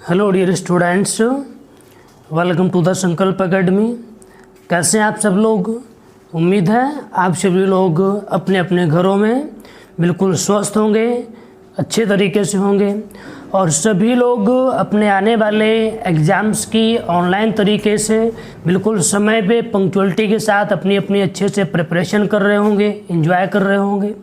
Hello dear students, welcome to the Sankalp Academy. कैसे हैं आप सब लोग? उम्मीद है आप सभी लोग अपने अपने घरों में बिल्कुल स्वस्थ होंगे, अच्छे तरीके से होंगे और सभी लोग अपने आने वाले एग्ज़ाम्स की ऑनलाइन तरीके से बिल्कुल समय पे पंक्चुअलिटी के साथ अपनी अपनी अच्छे से प्रिपरेशन कर रहे होंगे, एंजॉय कर रहे होंगे।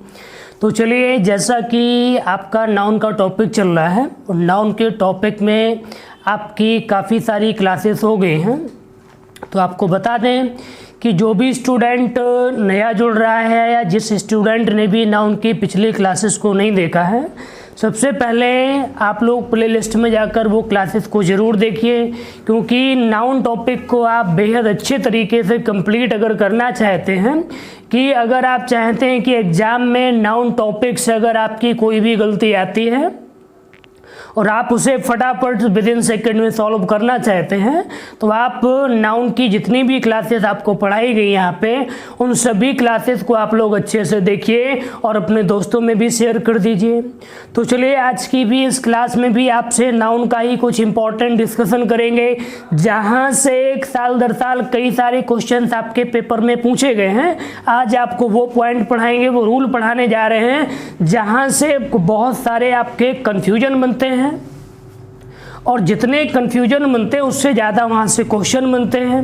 तो चलिए, जैसा कि आपका नाउन का टॉपिक चल रहा है और नाउन के टॉपिक में आपकी काफ़ी सारी क्लासेस हो गई हैं, तो आपको बता दें कि जो भी स्टूडेंट नया जुड़ रहा है या जिस स्टूडेंट ने भी नाउन की पिछली क्लासेस को नहीं देखा है, सबसे पहले आप लोग प्लेलिस्ट में जाकर वो क्लासेस को ज़रूर देखिए, क्योंकि नाउन टॉपिक को आप बेहद अच्छे तरीके से कंप्लीट अगर करना चाहते हैं कि अगर आप चाहते हैं कि एग्ज़ाम में नाउन टॉपिक से अगर आपकी कोई भी गलती आती है और आप उसे फटाफट विद इन सेकेंड में सॉल्व करना चाहते हैं, तो आप नाउन की जितनी भी क्लासेस आपको पढ़ाई गई यहाँ पे, उन सभी क्लासेस को आप लोग अच्छे से देखिए और अपने दोस्तों में भी शेयर कर दीजिए। तो चलिए, आज की भी इस क्लास में भी आपसे नाउन का ही कुछ इंपॉर्टेंट डिस्कशन करेंगे, जहाँ से एक साल दर साल कई सारे क्वेश्चंस आपके पेपर में पूछे गए हैं। आज आपको वो पॉइंट पढ़ाएंगे, वो रूल पढ़ाने जा रहे हैं जहाँ से बहुत सारे आपके कन्फ्यूजन बनते हैं और जितने कन्फ्यूजन बनते हैं उससे ज़्यादा वहाँ से क्वेश्चन बनते हैं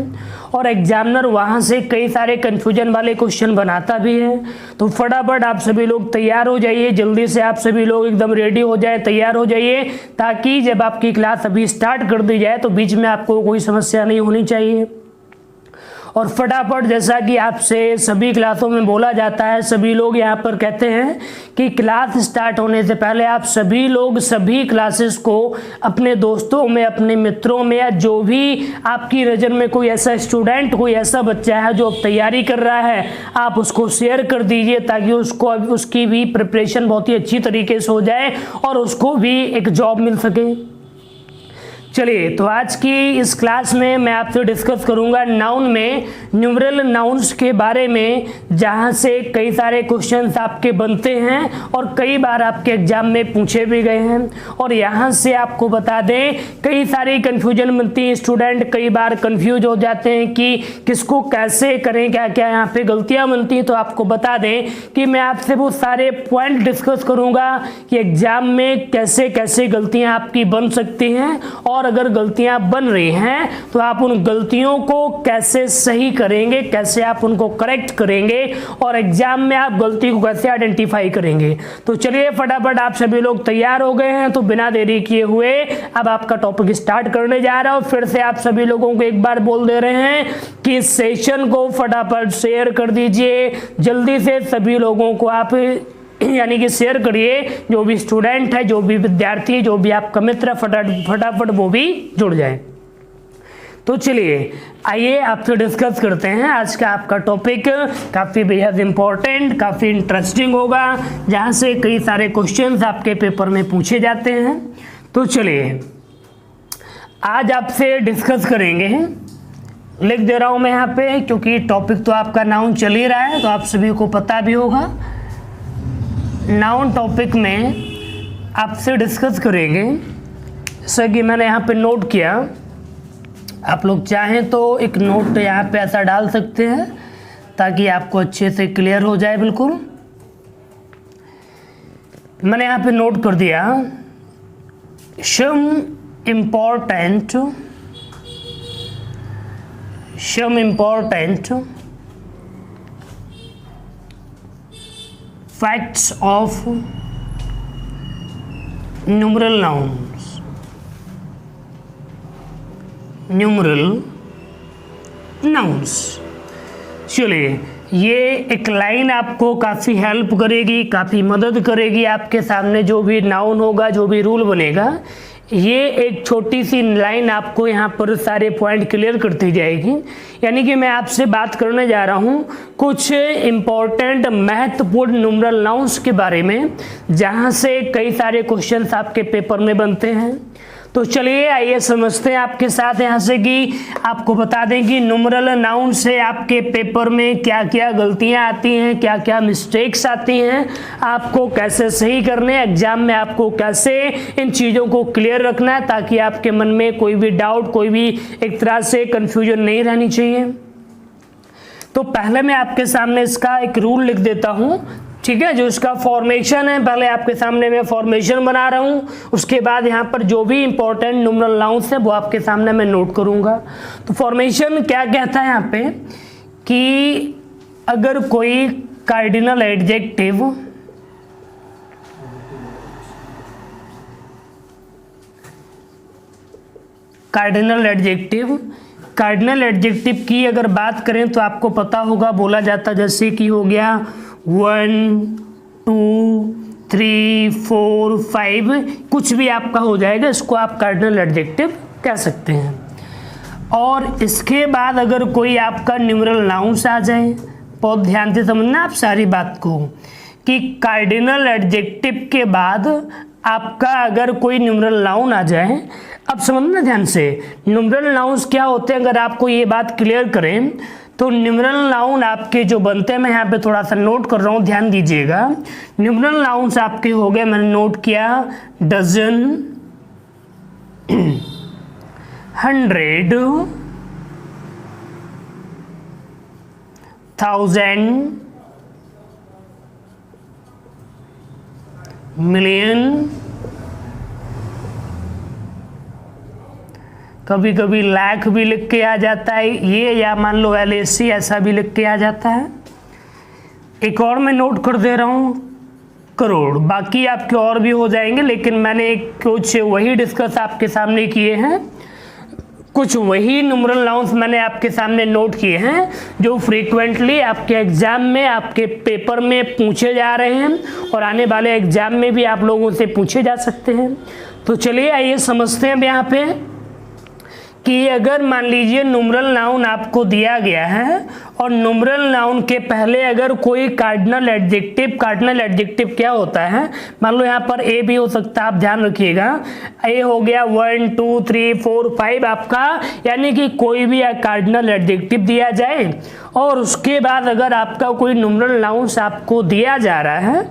और एग्जामिनर वहाँ से कई सारे कन्फ्यूजन वाले क्वेश्चन बनाता भी है। तो फटाफट आप सभी लोग तैयार हो जाइए, जल्दी से आप सभी लोग एकदम रेडी हो जाए, तैयार हो जाइए, ताकि जब आपकी क्लास अभी स्टार्ट कर दी जाए तो बीच में आपको कोई समस्या नहीं होनी चाहिए। और फटाफट, जैसा कि आपसे सभी क्लासों में बोला जाता है, सभी लोग यहाँ पर कहते हैं कि क्लास स्टार्ट होने से पहले आप सभी लोग सभी क्लासेस को अपने दोस्तों में, अपने मित्रों में, या जो भी आपकी नज़र में कोई ऐसा स्टूडेंट, कोई ऐसा बच्चा है जो अब तैयारी कर रहा है, आप उसको शेयर कर दीजिए ताकि उसको उसकी भी प्रिपरेशन बहुत ही अच्छी तरीके से हो जाए और उसको भी एक जॉब मिल सके। चलिए, तो आज की इस क्लास में मैं आपसे डिस्कस करूंगा नाउन में न्यूमरल नाउन्स के बारे में, जहां से कई सारे क्वेश्चंस आपके बनते हैं और कई बार आपके एग्जाम में पूछे भी गए हैं। और यहां से आपको बता दें, कई सारी कन्फ्यूजन बनती है, स्टूडेंट कई बार कन्फ्यूज हो जाते हैं कि किसको कैसे करें, क्या क्या यहाँ पे गलतियाँ बनती हैं। तो आपको बता दें कि मैं आपसे वो सारे पॉइंट डिस्कस करूँगा कि एग्जाम में कैसे कैसे गलतियाँ आपकी बन सकती हैं और अगर गलतियां बन रही हैं तो आप उन गलतियों को कैसे सही करेंगे, कैसे आप उनको करेक्ट करेंगे और एग्जाम में आप गलती को कैसे आइडेंटिफाई करेंगे। तो चलिए, फटाफट आप सभी लोग तैयार हो गए हैं, तो बिना देरी किए हुए अब आपका टॉपिक स्टार्ट करने जा रहा हूं। फिर से आप सभी लोगों को एक बार बोल दे रहे हैं कि इस सेशन को फटाफट शेयर कर दीजिए, जल्दी से सभी लोगों को आप यानी कि शेयर करिए। जो भी स्टूडेंट है, जो भी विद्यार्थी है, जो भी आपका मित्र, फटाफट वो भी जुड़ जाए। तो चलिए, आइए आपसे डिस्कस करते हैं। आज का आपका टॉपिक काफ़ी बेहद इम्पोर्टेंट, काफ़ी इंटरेस्टिंग होगा, जहाँ से कई सारे क्वेश्चंस आपके पेपर में पूछे जाते हैं। तो चलिए, आज आपसे डिस्कस करेंगे, लिख दे रहा हूँ मैं यहाँ पे, क्योंकि टॉपिक तो आपका नाउन चल ही रहा है तो आप सभी को पता भी होगा। नाउन टॉपिक में आपसे डिस्कस करेंगे, जैसा कि मैंने यहाँ पे नोट किया। आप लोग चाहें तो एक नोट यहाँ पे ऐसा डाल सकते हैं ताकि आपको अच्छे से क्लियर हो जाए। बिल्कुल, मैंने यहाँ पे नोट कर दिया, some important facts of numeral nouns। चलिए, ये एक लाइन आपको काफ़ी हेल्प करेगी, काफ़ी मदद करेगी। आपके सामने जो भी नाउन होगा, जो भी रूल बनेगा, ये एक छोटी सी लाइन आपको यहाँ पर सारे पॉइंट क्लियर करती जाएगी। यानी कि मैं आपसे बात करने जा रहा हूँ कुछ इम्पॉर्टेंट, महत्वपूर्ण न्यूमरल नाउन्स के बारे में, जहाँ से कई सारे क्वेश्चंस आपके पेपर में बनते हैं। तो चलिए आइए समझते हैं आपके साथ यहाँ से कि आपको बता दें कि न्यूमरल नाउन से आपके पेपर में क्या क्या गलतियाँ आती हैं, क्या क्या मिस्टेक्स आती हैं, आपको कैसे सही करने हैं, एग्जाम में आपको कैसे इन चीज़ों को क्लियर रखना है ताकि आपके मन में कोई भी डाउट, कोई भी एक तरह से कंफ्यूजन नहीं रहनी चाहिए। तो पहले मैं आपके सामने इसका एक रूल लिख देता हूँ, ठीक है। जो इसका फॉर्मेशन है, पहले आपके सामने मैं फॉर्मेशन बना रहा हूँ, उसके बाद यहाँ पर जो भी इंपॉर्टेंट न्यूमरल नाउन्स है वो आपके सामने मैं नोट करूँगा। तो फॉर्मेशन क्या कहता है यहाँ पे कि अगर कोई कार्डिनल एडजेक्टिव कार्डिनल एडजेक्टिव की अगर बात करें तो आपको पता होगा, बोला जाता जैसे कि हो गया 1 2 3 4 5, कुछ भी आपका हो जाएगा, इसको आप कार्डिनल एडजेक्टिव कह सकते हैं। और इसके बाद अगर कोई आपका न्यूमरल नाउन्स आ जाए, बहुत ध्यान से समझना आप सारी बात को, कि कार्डिनल एडजेक्टिव के बाद आपका अगर कोई न्यूमरल नाउन आ जाए, अब समझना ध्यान से, न्यूमरल नाउन्स क्या होते हैं अगर आपको ये बात क्लियर करें तो न्यूमरल नाउन आपके जो बनते हैं, मैं यहाँ पे थोड़ा सा नोट कर रहा हूँ, ध्यान दीजिएगा। न्यूमरल नाउन्स आपके हो गए, मैंने नोट किया, डजन, 100, 1000, मिलियन, कभी कभी लाख भी लिख के आ जाता है ये, या मान लो LAC ऐसा भी लिख के आ जाता है। एक और मैं नोट कर दे रहा हूँ, करोड़, बाकी आपके और भी हो जाएंगे, लेकिन मैंने कुछ वही डिस्कस आपके सामने किए हैं, कुछ वही न्यूमरल नाउन्स मैंने आपके सामने नोट किए हैं जो फ्रीक्वेंटली आपके एग्जाम में, आपके पेपर में पूछे जा रहे हैं और आने वाले एग्जाम में भी आप लोगों से पूछे जा सकते हैं। तो चलिए आइए समझते हैं यहाँ पे कि अगर मान लीजिए न्यूमरल नाउन आपको दिया गया है और न्यूमरल नाउन के पहले अगर कोई कार्डिनल एडजेक्टिव क्या होता है, मान लो यहाँ पर ए भी हो सकता है, आप ध्यान रखिएगा, ए हो गया 1 2 3 4 5 आपका, यानी कि कोई भी कार्डिनल एडजेक्टिव दिया जाए और उसके बाद अगर आपका कोई न्यूमरल नाउन्स आपको दिया जा रहा है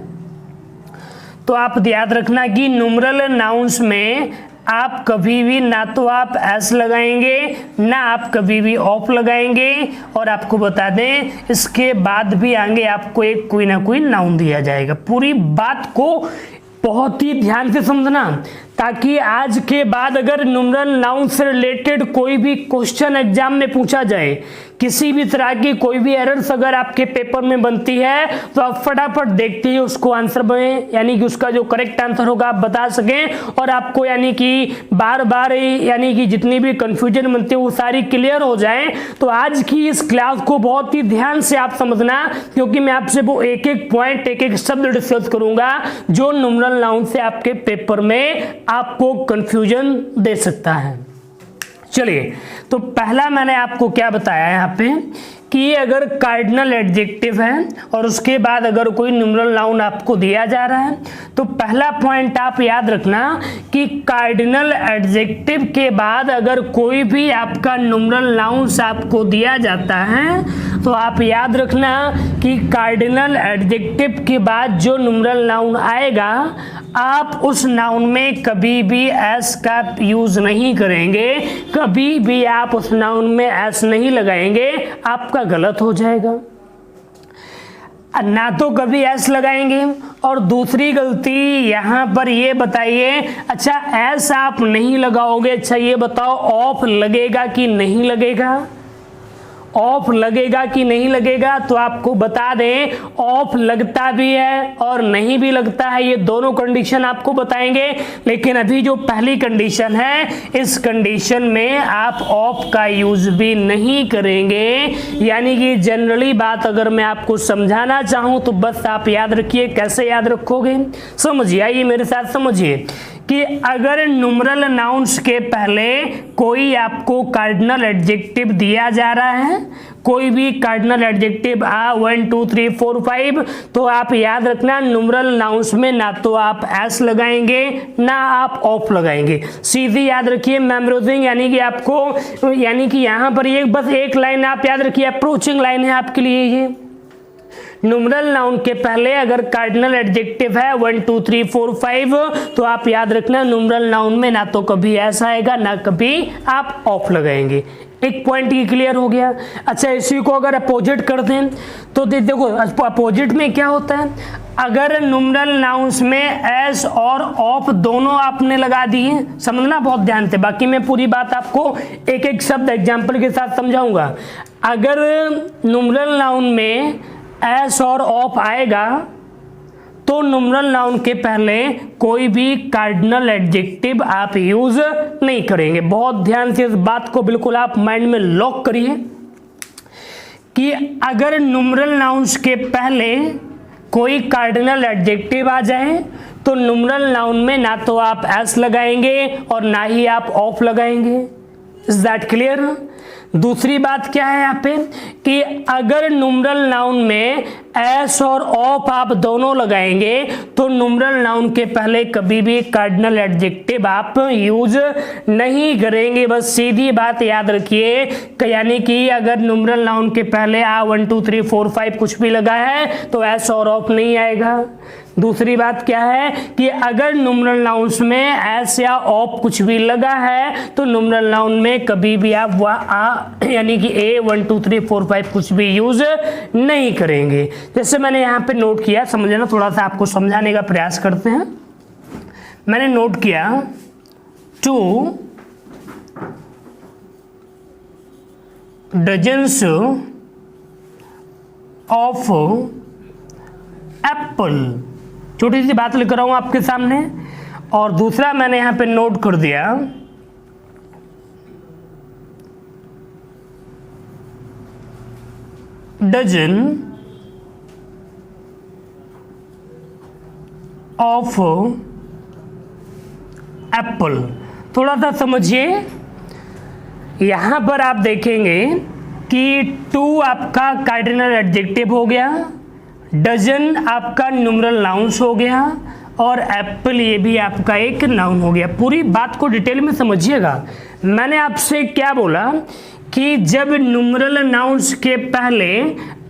तो आप याद रखना कि न्यूमरल नाउन्स में आप कभी भी ना तो आप एस लगाएंगे ना आप कभी भी ऑफ लगाएंगे, और आपको बता दें इसके बाद भी आगे आपको एक कोई ना कोई नाउन दिया जाएगा। पूरी बात को बहुत ही ध्यान से समझना ताकि आज के बाद अगर न्यूमरल नाउन से रिलेटेड कोई भी क्वेश्चन एग्जाम में पूछा जाए, किसी भी तरह की कोई भी एरर्स अगर आपके पेपर में बनती है तो आप फटाफट देखते ही उसको आंसर में, यानी कि उसका जो करेक्ट आंसर होगा आप बता सकें और आपको यानी कि बार बार यानी कि जितनी भी कंफ्यूजन बनती है वो सारी क्लियर हो जाए। तो आज की इस क्लास को बहुत ही ध्यान से आप समझना, क्योंकि मैं आपसे वो एक एक पॉइंट, एक एक शब्द डिस्कस करूंगा जो न्यूमरल नाउन से आपके पेपर में आपको कंफ्यूजन दे सकता है। चलिए, तो पहला मैंने आपको क्या बताया यहाँ पे कि अगर कार्डिनल एडजेक्टिव है और उसके बाद अगर कोई न्यूमरल नाउन आपको दिया जा रहा है तो पहला पॉइंट आप याद रखना कि कार्डिनल एडजेक्टिव के बाद अगर कोई भी आपका न्यूमरल नाउन्स आपको दिया जाता है तो आप याद रखना कि कार्डिनल एडजेक्टिव के बाद जो न्यूमरल नाउन आएगा आप उस नाउन में कभी भी एस का यूज नहीं करेंगे, कभी भी आप उस नाउन में एस नहीं लगाएंगे, आपका गलत हो जाएगा। ना तो कभी एस लगाएंगे, और दूसरी गलती यहाँ पर ये बताइए, अच्छा एस आप नहीं लगाओगे, अच्छा ये बताओ ऑफ लगेगा कि नहीं लगेगा, ऑफ लगेगा कि नहीं लगेगा? तो आपको बता दें ऑफ लगता भी है और नहीं भी लगता है, ये दोनों कंडीशन आपको बताएंगे। लेकिन अभी जो पहली कंडीशन है, इस कंडीशन में आप ऑफ का यूज भी नहीं करेंगे। यानी कि जनरली बात अगर मैं आपको समझाना चाहूं तो बस आप याद रखिए। कैसे याद रखोगे? समझिए, आइए मेरे साथ समझिए कि अगर न्यूमरल नाउन्स के पहले कोई आपको कार्डिनल एडजेक्टिव दिया जा रहा है, कोई भी कार्डिनल एडजेक्टिव 1 2 3 4 5, तो आप याद रखना न्यूमरल नाउन्स में ना तो आप एस लगाएंगे ना आप ऑफ लगाएंगे। सीधी याद रखिए मेमोराइजिंग, यानी कि आपको यानी कि यहाँ पर ये बस एक लाइन आप याद रखिए, अप्रोचिंग लाइन है आपके लिए ये। न्यूमरल नाउन के पहले अगर कार्डिनल एडजेक्टिव है 1 2 3 4 5, तो आप याद रखना न्यूमरल नाउन में ना तो कभी ऐसा आएगा ना कभी आप ऑफ लगाएंगे। एक पॉइंट ये क्लियर हो गया। अच्छा, इसी को अगर अपोजिट कर दें तो देखो अपोजिट में क्या होता है, अगर न्यूमरल नाउन्स में एस और ऑफ दोनों आपने लगा दिए, समझना बहुत ध्यान से, बाकी मैं पूरी बात आपको एक एक शब्द एग्जाम्पल के साथ समझाऊंगा। अगर न्यूमरल नाउन में एस और ऑफ आएगा तो न्यूमरल नाउन के पहले कोई भी कार्डिनल एडजेक्टिव आप यूज नहीं करेंगे। बहुत ध्यान से इस बात को बिल्कुल आप माइंड में लॉक करिए कि अगर न्यूमरल नाउन्स के पहले कोई कार्डिनल एडजेक्टिव आ जाए तो न्यूमरल नाउन में ना तो आप एस लगाएंगे और ना ही आप ऑफ लगाएंगे। Is that clear? दूसरी बात क्या है यहाँ पे कि अगर न्यूमरल नाउन में एस और ऑफ आप दोनों लगाएंगे तो न्यूमरल नाउन के पहले कभी भी कार्डिनल एडजेक्टिव आप यूज नहीं करेंगे। बस सीधी बात याद रखिए, यानी कि अगर न्यूमरल नाउन के पहले 1 2 3 4 5 कुछ भी लगा है तो एस और ऑफ नहीं आएगा। दूसरी बात क्या है कि अगर न्यूमरल नाउन्स में एस या ऑफ कुछ भी लगा है तो न्यूमरल नाउन में कभी भी आप यानी कि ए 1 2 3 4 5 कुछ भी यूज नहीं करेंगे। जैसे मैंने यहाँ पे नोट किया, समझना, थोड़ा सा आपको समझाने का प्रयास करते हैं। मैंने नोट किया 2 डजन्स ऑफ एप्पल, छोटी सी बात लिख रहा हूं आपके सामने। और दूसरा मैंने यहां पे नोट कर दिया डजन ऑफ एप्पल। थोड़ा सा समझिए, यहां पर आप देखेंगे कि 2 आपका कार्डिनल एडजेक्टिव हो गया, डजन आपका न्यूमरल नाउन्स हो गया और एप्पल ये भी आपका एक नाउन हो गया। पूरी बात को डिटेल में समझिएगा। मैंने आपसे क्या बोला कि जब न्यूमरल नाउन्स के पहले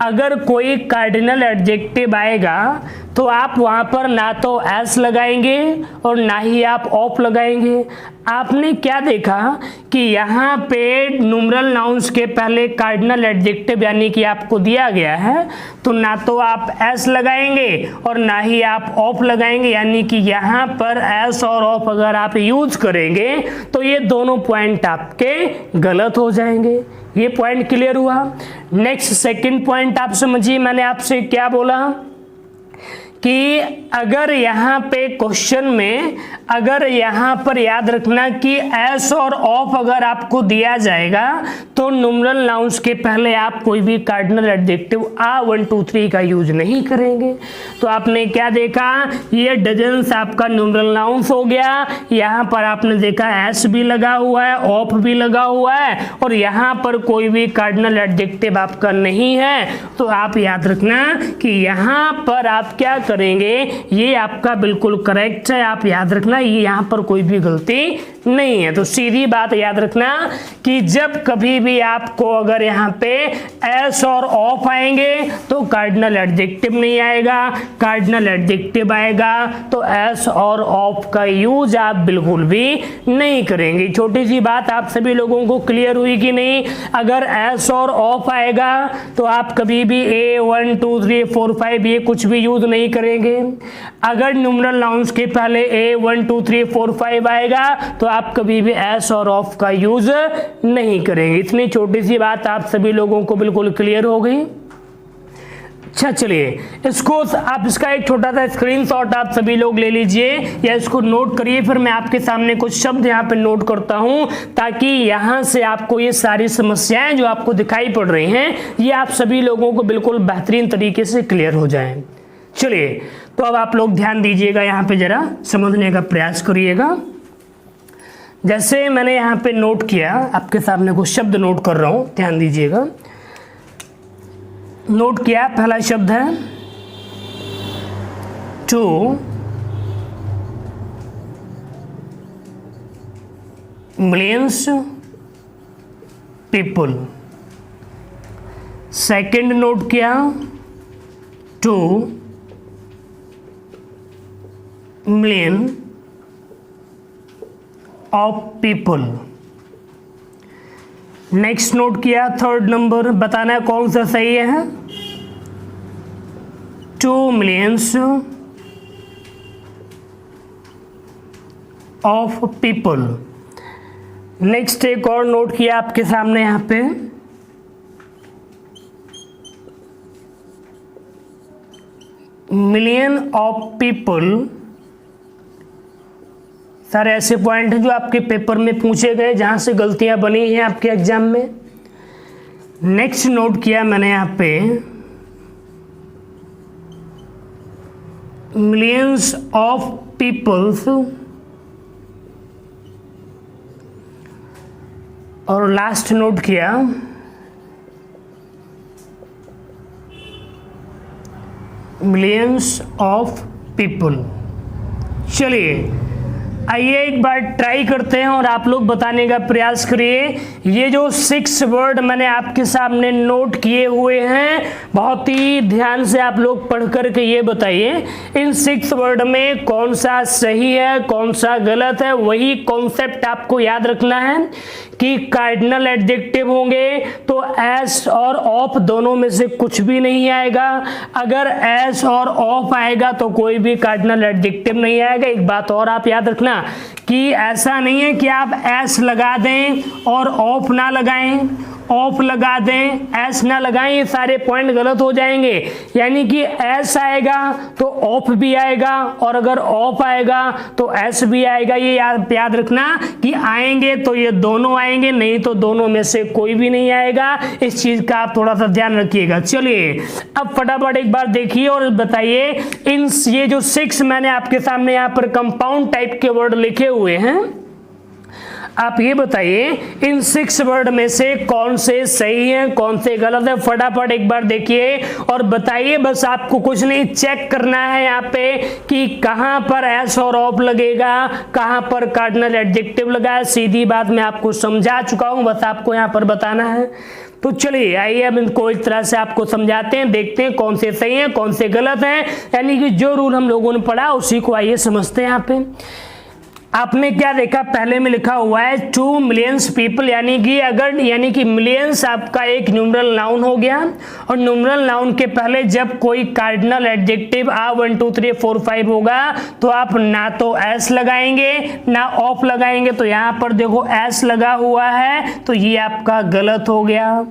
अगर कोई कार्डिनल एडजेक्टिव आएगा तो आप वहाँ पर ना तो एस लगाएंगे और ना ही आप ऑफ लगाएंगे। आपने क्या देखा कि यहाँ पे न्यूमरल नाउन्स के पहले कार्डिनल एडजेक्टिव यानी कि आपको दिया गया है तो ना तो आप एस लगाएंगे और ना ही आप ऑफ लगाएंगे, यानी कि यहाँ पर एस और ऑफ अगर आप यूज करेंगे तो ये दोनों पॉइंट आपके गलत हो जाएंगे। ये पॉइंट क्लियर हुआ। नेक्स्ट सेकंड पॉइंट आप समझिए, मैंने आपसे क्या बोला कि अगर यहाँ पे क्वेश्चन में अगर यहाँ पर याद रखना कि एस और ऑफ अगर आपको दिया जाएगा तो न्यूमरल नाउन्स के पहले आप कोई भी कार्डिनल एडजेक्टिव 1 2 3 का यूज नहीं करेंगे। तो आपने क्या देखा, ये डजन्स आपका न्यूमरल नाउन्स हो गया, यहाँ पर आपने देखा एस भी लगा हुआ है, ऑफ भी लगा हुआ है और यहाँ पर कोई भी कार्डिनल एडजेक्टिव आपका नहीं है। तो आप याद रखना कि यहाँ पर आप क्या करेंगे, ये आपका बिल्कुल करेक्ट है। आप याद रखना ये यहाँ पर कोई भी गलती नहीं है। तो सीधी बात याद रखना कि जब कभी भी आपको अगर यहाँ पे एस और ऑफ आएंगे तो कार्डिनल एडजेक्टिव नहीं आएगा, कार्डिनल एडजेक्टिव आएगा तो एस और ऑफ का यूज आप बिल्कुल भी नहीं करेंगे। छोटी सी बात आप सभी लोगों को क्लियर हुई कि नहीं? अगर एस और ऑफ आएगा तो आप कभी भी ए 1 2 3 4 5 ये कुछ भी यूज नहीं करेंगे। अगर न्यूमरल नाउन्स के पहले ए 1 2 3 4 5 आएगा तो आप कभी भी एस और ऑफ का यूज नहीं करेंगे। इतनी छोटी सी बात आप सभी लोगों को बिल्कुल क्लियर हो गई। अच्छा चलिए, इसको आप इसका एक छोटा सा स्क्रीनशॉट आप सभी लोग ले लीजिए या इसको नोट करिए, फिर मैं आपके सामने कुछ शब्द यहाँ पे नोट करता हूँ ताकि यहाँ से आपको ये सारी समस्याएं जो आपको दिखाई पड़ रही हैं ये आप सभी लोगों को बिल्कुल बेहतरीन तरीके से क्लियर हो जाएं। चलिए, तो अब आप लोग ध्यान दीजिएगा, यहाँ पे जरा समझने का प्रयास करिएगा। जैसे मैंने यहाँ पे नोट किया, आपके सामने कुछ शब्द नोट कर रहा हूँ, ध्यान दीजिएगा। नोट किया, पहला शब्द है two millions people. Second note किया, two million of people. Next note किया, थर्ड नंबर, बताना है कौन सा सही है। 2 मिलियंस ऑफ पीपल। नेक्स्ट एक और नोट किया आपके सामने यहाँ पे, मिलियन ऑफ पीपल। सारे ऐसे पॉइंट हैं जो आपके पेपर में पूछे गए, जहां से गलतियां बनी हैं आपके एग्जाम में। नेक्स्ट नोट किया मैंने यहाँ पे मिलियंस ऑफ पीपल्स, और लास्ट नोट किया मिलियंस ऑफ पीपल। चलिए आइए एक बार ट्राई करते हैं और आप लोग बताने का प्रयास करिए। ये जो 6 वर्ड मैंने आपके सामने नोट किए हुए हैं, बहुत ही ध्यान से आप लोग पढ़ करके ये बताइए इन 6 वर्ड में कौन सा सही है, कौन सा गलत है। वही कॉन्सेप्ट आपको याद रखना है कि कार्डिनल एडजेक्टिव होंगे तो एस और ऑफ दोनों में से कुछ भी नहीं आएगा। अगर एस और ऑफ आएगा तो कोई भी कार्डिनल एडजेक्टिव नहीं आएगा। एक बात और आप याद रखना कि ऐसा नहीं है कि आप एस लगा दें और ऑफ ना लगाएं, ऑफ लगा दें एस ना लगाएं, ये सारे पॉइंट गलत हो जाएंगे। यानी कि एस आएगा तो ऑफ भी आएगा, और अगर ऑफ आएगा तो एस भी आएगा। ये याद रखना कि आएंगे तो ये दोनों आएंगे, नहीं तो दोनों में से कोई भी नहीं आएगा। इस चीज का आप थोड़ा सा ध्यान रखिएगा। चलिए अब फटाफट एक बार देखिए और बताइए इन ये जो 6 मैंने आपके सामने यहाँ पर कंपाउंड टाइप के वर्ड लिखे हुए हैं, आप ये बताइए इन 6 वर्ड में से कौन से सही हैं, कौन से गलत है। फटाफट एक बार देखिए और बताइए। बस आपको कुछ नहीं चेक करना है यहाँ पे कि कहां पर एस और ऑफ लगेगा, कहां पर कार्डिनल एडजेक्टिव लगा है। सीधी बात मैं आपको समझा चुका हूं, बस आपको यहाँ पर बताना है। तो चलिए आइए अब इनको इस तरह से आपको समझाते हैं, देखते हैं कौन से सही हैं, कौन से गलत हैं। यानी कि जो रूल हम लोगों ने पढ़ा उसी को आइए समझते हैं। यहाँ पे आपने क्या देखा, पहले में लिखा हुआ है 2 मिलियंस पीपल, यानी कि मिलियंस आपका एक न्यूमरल नाउन हो गया। और न्यूमरल नाउन के पहले जब कोई कार्डिनल एडजेक्टिव 1 2 3 4 5 होगा तो आप ना तो एस लगाएंगे ना ऑफ लगाएंगे। तो यहाँ पर देखो एस लगा हुआ है तो ये आपका गलत हो गया।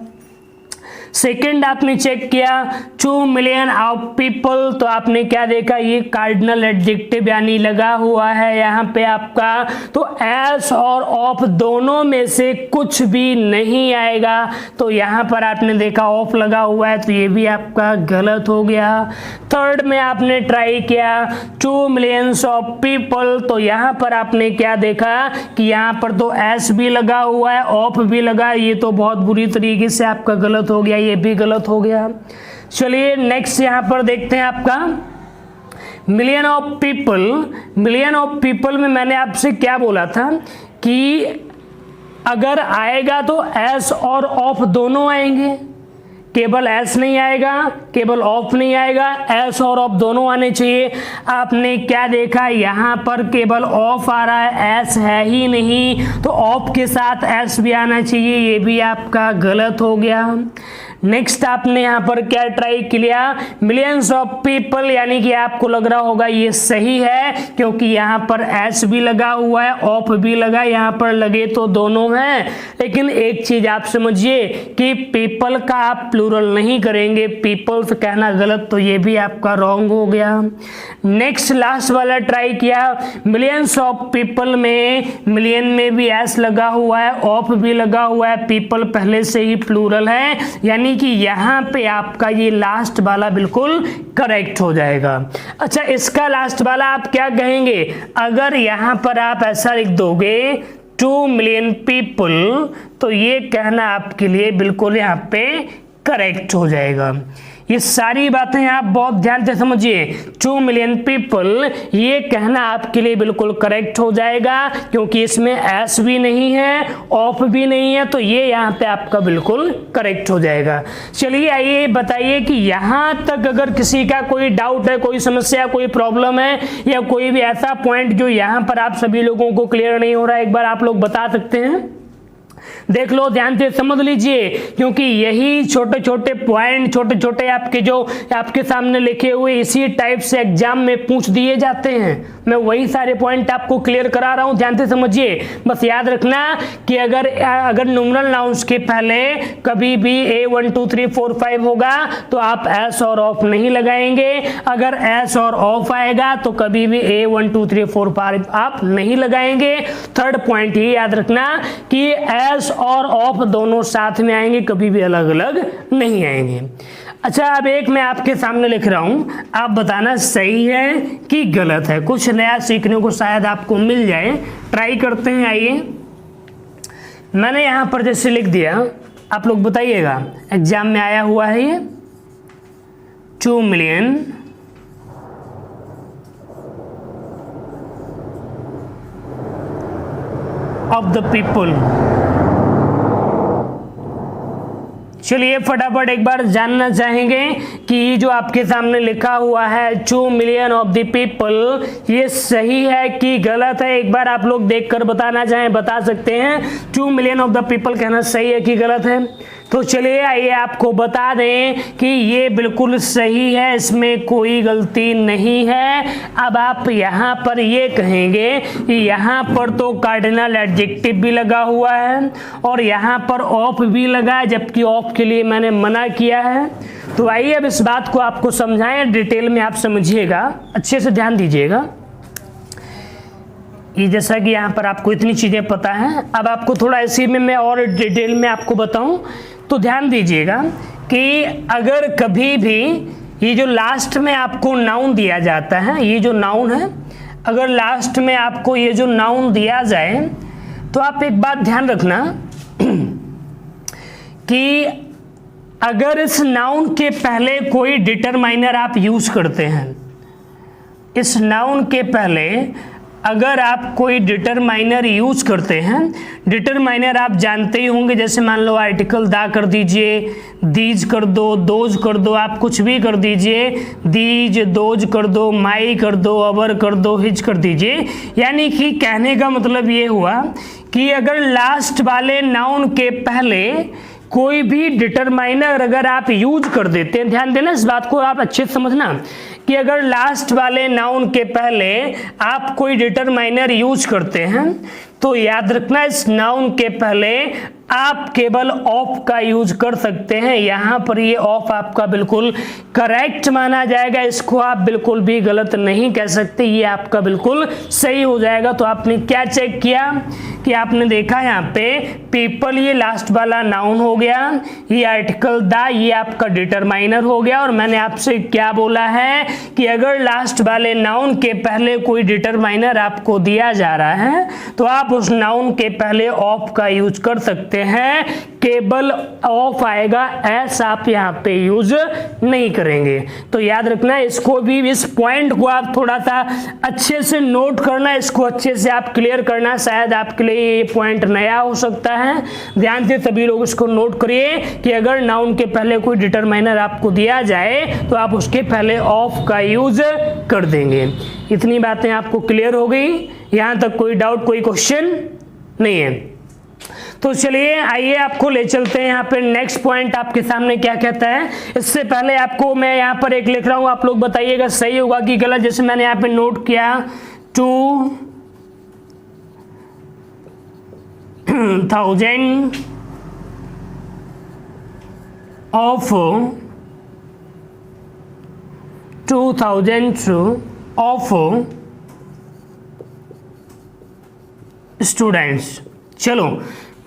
सेकंड आपने चेक किया 2 मिलियन ऑफ पीपल, तो आपने क्या देखा, ये कार्डिनल एडजेक्टिव यानी लगा हुआ है यहाँ पे आपका। तो एस और ऑफ दोनों में से कुछ भी नहीं आएगा। तो यहाँ पर आपने देखा ऑफ लगा हुआ है तो ये भी आपका गलत हो गया। थर्ड में आपने ट्राई किया 2 मिलियंस ऑफ पीपल, तो यहाँ पर आपने क्या देखा कि यहाँ पर तो एस भी लगा हुआ है, ऑफ भी लगा, ये तो बहुत बुरी तरीके से आपका गलत हो गया, ये भी गलत हो गया। चलिए नेक्स्ट यहां पर देखते हैं आपका million of people. Million of people में मैंने आपसे क्या बोला था कि अगर आएगा तो एस और ऑफ दोनों आएंगे, केवल एस नहीं आएगा, केवल ऑफ नहीं आएगा, एस और ऑफ दोनों आने चाहिए। आपने क्या देखा, यहाँ पर केवल ऑफ आ रहा है, एस है ही नहीं, तो ऑफ के साथ एस भी आना चाहिए, ये भी आपका गलत हो गया। नेक्स्ट आपने यहाँ पर क्या ट्राई किया, मिलियंस ऑफ पीपल, यानी कि आपको लग रहा होगा ये सही है क्योंकि यहाँ पर एस भी लगा हुआ है, ऑफ भी लगा, यहाँ पर लगे तो दोनों हैं। लेकिन एक चीज आप समझिए कि पीपल का आप प्लूरल नहीं करेंगे, पीपल्स कहना गलत, तो ये भी आपका रॉन्ग हो गया। नेक्स्ट लास्ट वाला ट्राई किया मिलियंस ऑफ पीपल में, मिलियन में भी एस लगा हुआ है, ऑफ भी लगा हुआ है, पीपल पहले से ही प्लूरल है, यानी कि यहाँ पे आपका ये लास्ट वाला बिल्कुल करेक्ट हो जाएगा। अच्छा, इसका लास्ट वाला आप क्या कहेंगे? अगर यहाँ पर आप ऐसा लिख दोगे 2 मिलियन पीपल, तो ये कहना आपके लिए बिल्कुल यहाँ पे करेक्ट हो जाएगा। ये सारी बातें आप बहुत ध्यान से समझिए। 2 मिलियन पीपल, ये कहना आपके लिए बिल्कुल करेक्ट हो जाएगा, क्योंकि इसमें एस भी नहीं है, ऑफ भी नहीं है, तो ये यहाँ पे आपका बिल्कुल करेक्ट हो जाएगा। चलिए आइए बताइए कि यहाँ तक अगर किसी का कोई डाउट है, कोई समस्या, कोई प्रॉब्लम है, या कोई भी ऐसा पॉइंट जो यहाँ पर आप सभी लोगों को क्लियर नहीं हो रहा है, एक बार आप लोग बता सकते हैं। देख लो, ध्यान से समझ लीजिए, क्योंकि यही छोटे छोटे पॉइंट, छोटे छोटे आपके जो आपके सामने लिखे हुए इसी टाइप से एग्जाम में पूछ दिए जाते हैं। मैं वही सारे पॉइंट आपको क्लियर करा रहा हूं, ध्यान से समझिए। बस याद रखना कि अगर न्यूमरल नाउन्स के पहले कभी भी A1 2 3 4 5 होगा तो आप एस और ऑफ नहीं लगाएंगे। अगर एस और ऑफ आएगा तो कभी भी A1 2 3 4 5 आप नहीं लगाएंगे। थर्ड पॉइंट ये याद रखना कि एस और ऑफ दोनों साथ में आएंगे, कभी भी अलग अलग नहीं आएंगे। अच्छा, अब एक मैं आपके सामने लिख रहा हूं, आप बताना सही है कि गलत है। कुछ नया सीखने को शायद आपको मिल जाए, ट्राई करते हैं। आइए, मैंने यहां पर जैसे लिख दिया, आप लोग बताइएगा, एग्जाम में आया हुआ है ये 2 मिलियन ऑफ द पीपल। चलिए फटाफट एक बार जानना चाहेंगे कि जो आपके सामने लिखा हुआ है 2 मिलियन ऑफ द पीपल, ये सही है कि गलत है? एक बार आप लोग देखकर बताना चाहें, बता सकते हैं 2 मिलियन ऑफ द पीपल कहना सही है कि गलत है? तो चलिए आइए आपको बता दें कि ये बिल्कुल सही है, इसमें कोई गलती नहीं है। अब आप यहाँ पर ये कहेंगे कि यहाँ पर तो कार्डिनल एडजेक्टिव भी लगा हुआ है और यहाँ पर ऑफ भी लगा है, जबकि ऑफ के लिए मैंने मना किया है। तो आइए अब इस बात को आपको समझाएं, डिटेल में आप समझिएगा, अच्छे से ध्यान दीजिएगा। ये जैसा कि यहाँ पर आपको इतनी चीज़ें पता हैं, अब आपको थोड़ा इसी में मैं और डिटेल में आपको बताऊं तो ध्यान दीजिएगा कि अगर कभी भी ये जो लास्ट में आपको नाउन दिया जाता है, ये जो नाउन है, अगर लास्ट में आपको ये जो नाउन दिया जाए तो आप एक बात ध्यान रखना कि अगर इस नाउन के पहले कोई डिटरमाइनर आप यूज करते हैं, इस नाउन के पहले अगर आप कोई डिटरमाइनर यूज करते हैं, डिटरमाइनर आप जानते ही होंगे, जैसे मान लो आर्टिकल दा कर दीजिए, दीज कर दो, दोज कर दो, आप कुछ भी कर दीजिए, दीज दोज कर दो, माई कर दो, अवर कर दो, हिज कर दीजिए। यानी कि कहने का मतलब ये हुआ कि अगर लास्ट वाले नाउन के पहले कोई भी डिटरमाइनर अगर आप यूज कर देते हैं, ध्यान देना इस बात को, आप अच्छे से समझना कि अगर लास्ट वाले नाउन के पहले आप कोई डिटरमाइनर यूज करते हैं तो याद रखना इस नाउन के पहले आप केवल ऑफ का यूज कर सकते हैं। यहाँ पर ये ऑफ आपका बिल्कुल करेक्ट माना जाएगा, इसको आप बिल्कुल भी गलत नहीं कह सकते, ये आपका बिल्कुल सही हो जाएगा। तो आपने क्या चेक किया कि आपने देखा यहाँ पे पीपल ये लास्ट वाला नाउन हो गया, ये आर्टिकल द ये आपका डिटरमाइनर हो गया, और मैंने आपसे क्या बोला है कि अगर लास्ट वाले नाउन के पहले कोई डिटरमाइनर आपको दिया जा रहा है तो आप उस नाउन के पहले ऑफ का यूज कर सकते हैं, केवल ऑफ आएगा, एस आप यहाँ पे यूज नहीं करेंगे। तो याद रखना इसको भी, इस पॉइंट को आप थोड़ा सा अच्छे से नोट करना, इसको अच्छे से आप क्लियर करना, शायद आपके लिए ये पॉइंट नया हो सकता है। ध्यान से सभी लोग इसको नोट करिए कि अगर नाउन के पहले कोई डिटरमाइनर आपको दिया जाए तो आप उसके पहले ऑफ का यूज कर देंगे। इतनी बातें आपको क्लियर हो गई? यहाँ तक कोई डाउट, कोई क्वेश्चन नहीं है? तो चलिए आइए आपको ले चलते हैं यहाँ पे नेक्स्ट पॉइंट आपके सामने क्या कहता है। इससे पहले आपको मैं यहाँ पर एक लिख रहा हूँ, आप लोग बताइएगा सही होगा कि गलत। जैसे मैंने यहाँ पे नोट किया 2000 ऑफ 2000 ऑफ स्टूडेंट्स। चलो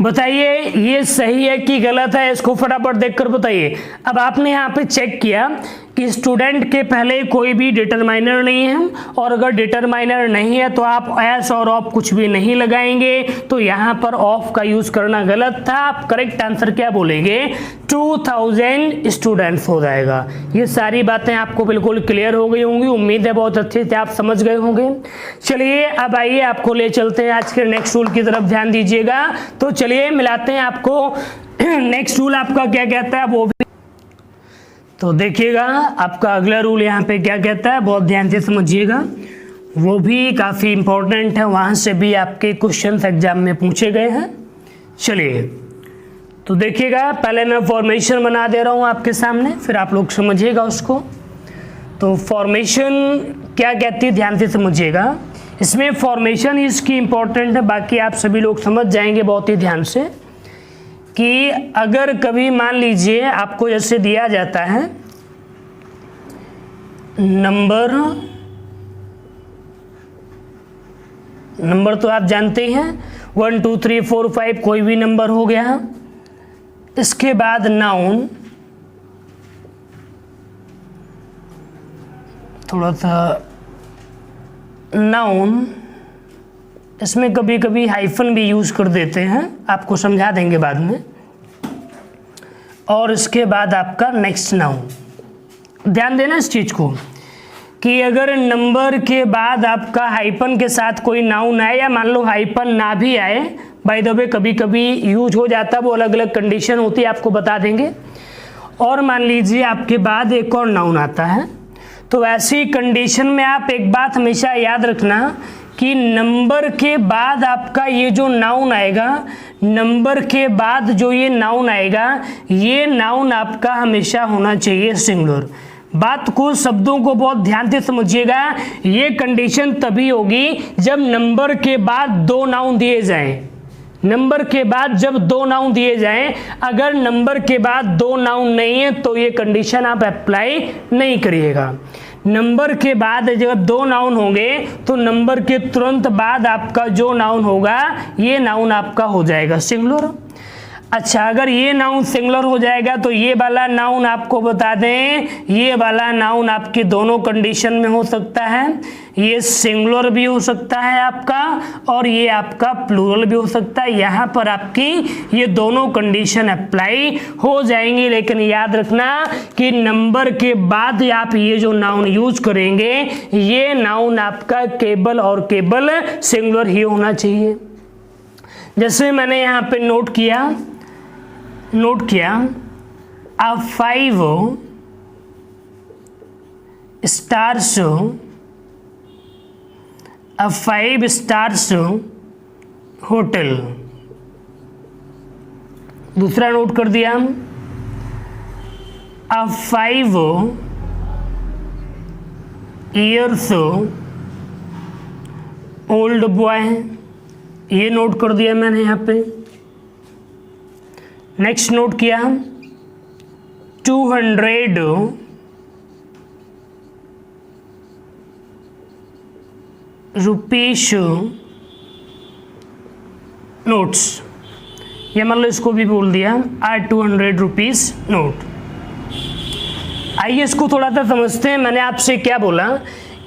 बताइए ये सही है कि गलत है, इसको फटाफट देखकर बताइए। अब आपने यहाँ पे चेक किया कि स्टूडेंट के पहले कोई भी डिटरमाइनर नहीं है, और अगर डिटरमाइनर नहीं है तो आप एस और ऑफ कुछ भी नहीं लगाएंगे, तो यहाँ पर ऑफ का यूज करना गलत था। आप करेक्ट आंसर क्या बोलेंगे, 2000 स्टूडेंट्स हो जाएगा। ये सारी बातें आपको बिल्कुल क्लियर हो गई होंगी, उम्मीद है बहुत अच्छे से आप समझ गए होंगे। चलिए अब आइए आपको ले चलते हैं आज के नेक्स्ट रूल की तरफ, ध्यान दीजिएगा। तो चलिए मिलाते हैं आपको नेक्स्ट रूल आपका क्या कहता है वो भी। तो देखिएगा आपका अगला रूल यहाँ पे क्या कहता है, बहुत ध्यान से समझिएगा, वो भी काफ़ी इंपॉर्टेंट है, वहाँ से भी आपके क्वेश्चंस एग्जाम में पूछे गए हैं। चलिए तो देखिएगा, पहले मैं फॉर्मेशन बना दे रहा हूँ आपके सामने, फिर आप लोग समझिएगा उसको। तो फॉर्मेशन क्या कहती है ध्यान से समझिएगा, इसमें फॉर्मेशन इसकी इम्पोर्टेंट है, बाकी आप सभी लोग समझ जाएंगे बहुत ही ध्यान से। कि अगर कभी मान लीजिए आपको जैसे दिया जाता है नंबर तो आप जानते ही हैं 1 2 3 4 5 कोई भी नंबर हो गया, इसके बाद नाउन, थोड़ा सा नाउन, इसमें कभी कभी हाइफन भी यूज कर देते हैं, आपको समझा देंगे बाद में, और इसके बाद आपका नेक्स्ट नाउन। ध्यान देना इस चीज को कि अगर नंबर के बाद आपका हाइफन के साथ कोई नाउन आए, या मान लो हाइफन ना भी आए, बाय द वे कभी कभी यूज हो जाता है, वो अलग अलग कंडीशन होती है, आपको बता देंगे। और मान लीजिए आपके बाद एक और नाउन आता है, तो ऐसी कंडीशन में आप एक बात हमेशा याद रखना कि नंबर के बाद आपका ये जो नाउन आएगा, नंबर के बाद जो ये नाउन आएगा, ये नाउन आपका हमेशा होना चाहिए सिंगुलर। बात को, शब्दों को बहुत ध्यान से समझिएगा, ये कंडीशन तभी होगी जब नंबर के बाद दो नाउन दिए जाएं। नंबर के बाद जब दो नाउन दिए जाएं, अगर नंबर के बाद दो नाउन नहीं है तो ये कंडीशन आप अप्लाई नहीं करिएगा। नंबर के बाद जब दो नाउन होंगे तो नंबर के तुरंत बाद आपका जो नाउन होगा, ये नाउन आपका हो जाएगा सिंगुलर। अच्छा, अगर ये नाउन सिंगुलर हो जाएगा तो ये वाला नाउन आपको बता दें, ये वाला नाउन आपकी दोनों कंडीशन में हो सकता है, ये सिंगुलर भी हो सकता है आपका, और ये आपका प्लूरल भी हो सकता है। यहाँ पर आपकी ये दोनों कंडीशन अप्लाई हो जाएंगी, लेकिन याद रखना कि नंबर के बाद आप ये जो नाउन यूज करेंगे, ये नाउन आपका केवल और केवल सिंगुलर ही होना चाहिए। जैसे मैंने यहाँ पे नोट किया a 5 stars a 5 stars hotel. दूसरा नोट कर दिया a 5 years old boy, ये नोट कर दिया मैंने यहाँ पे। नेक्स्ट नोट किया 200 रुपीस नोट्स, या मतलब इसको भी बोल दिया आर 200 रुपीस नोट। आइए इसको थोड़ा सा समझते हैं। मैंने आपसे क्या बोला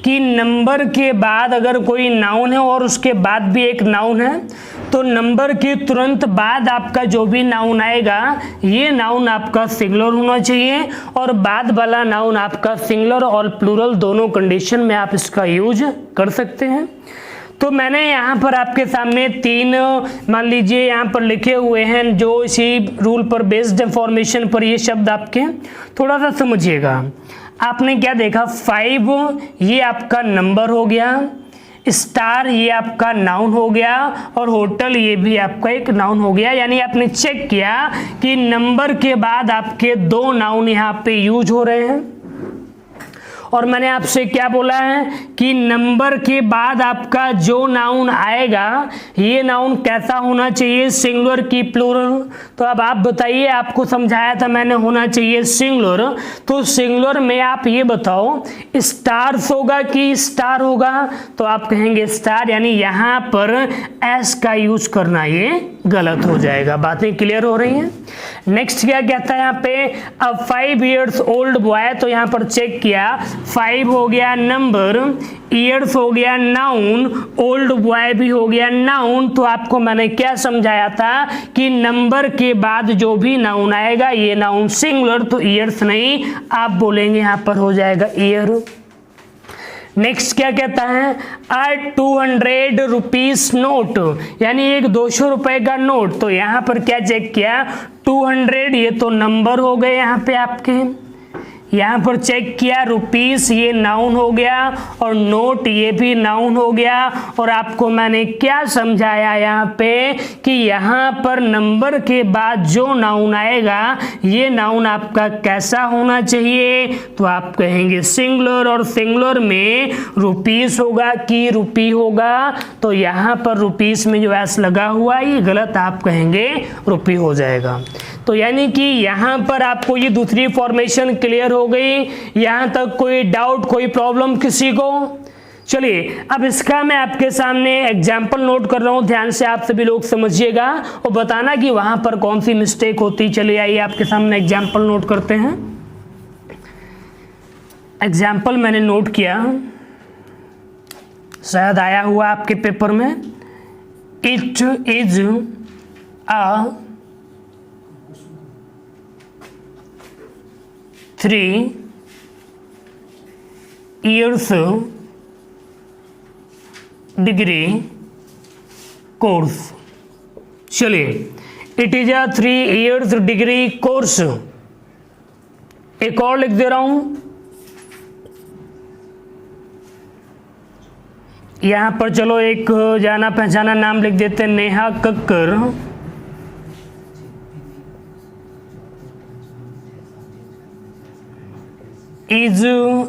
कि नंबर के बाद अगर कोई नाउन है और उसके बाद भी एक नाउन है, तो नंबर के तुरंत बाद आपका जो भी नाउन आएगा, ये नाउन आपका सिंगुलर होना चाहिए, और बाद वाला नाउन आपका सिंगुलर और प्लूरल दोनों कंडीशन में आप इसका यूज कर सकते हैं। तो मैंने यहाँ पर आपके सामने तीन मान लीजिए यहाँ पर लिखे हुए हैं, जो इसी रूल पर बेस्ड फॉर्मेशन पर ये शब्द आपके, थोड़ा सा समझिएगा। आपने क्या देखा, 5 ये आपका नंबर हो गया, स्टार ये आपका नाउन हो गया, और होटल ये भी आपका एक नाउन हो गया। यानी आपने चेक किया कि नंबर के बाद आपके दो नाउन यहाँ पे यूज हो रहे हैं। और मैंने आपसे क्या बोला है कि नंबर के बाद आपका जो नाउन आएगा, ये नाउन कैसा होना चाहिए, सिंगुलर की प्लूरल। तो अब आप बताइए, आपको समझाया था मैंने होना चाहिए सिंगुलर, तो सिंगुलर में आप ये बताओ स्टार्स होगा कि स्टार होगा, तो आप कहेंगे स्टार, यानी यहाँ पर एस का यूज करना ये गलत हो जाएगा। बातें क्लियर हो रही हैं। नेक्स्ट क्या कहता है यहाँ पे, अ 5 years ओल्ड बॉय, तो यहाँ पर चेक किया 5 हो गया नंबर, ईयर्स हो गया नाउन, ओल्ड बॉय भी हो गया नाउन। तो आपको मैंने क्या समझाया था कि नंबर के बाद जो भी नाउन आएगा ये नाउन सिंगुलर, तो ईयर्स नहीं आप बोलेंगे, यहाँ पर हो जाएगा ईयर। नेक्स्ट क्या कहता है, अ 200 रुपीज नोट, यानी एक 200 रुपए का नोट। तो यहाँ पर क्या चेक किया 200, ये तो नंबर हो गए यहाँ पे आपके। यहाँ पर चेक किया रुपीस, ये नाउन हो गया, और नोट ये भी नाउन हो गया। और आपको मैंने क्या समझाया यहाँ पे कि यहाँ पर नंबर के बाद जो नाउन आएगा ये नाउन आपका कैसा होना चाहिए, तो आप कहेंगे सिंगुलर, और सिंगुलर में रुपीस होगा कि रुपी होगा। तो यहाँ पर रुपीस में जो एस लगा हुआ है ये गलत, आप कहेंगे रुपी हो जाएगा। तो यानी कि यहाँ पर आपको ये दूसरी फॉर्मेशन क्लियर हो गई। यहाँ तक कोई डाउट, कोई प्रॉब्लम किसी को? चलिए अब इसका मैं आपके सामने एग्जाम्पल नोट कर रहा हूँ, ध्यान से आप सभी लोग समझिएगा और बताना कि वहाँ पर कौन सी मिस्टेक होती। चलिए आइए आपके सामने एग्जाम्पल नोट करते हैं। एग्जाम्पल मैंने नोट किया, शायद आया हुआ आपके पेपर में। It is a 3 years degree course. चलिए, it is a 3 years degree course. एक और लिख दे रहा हूं, यहां पर चलो एक जाना पहचाना नाम लिख देते हैं, Neha Kakkar. is a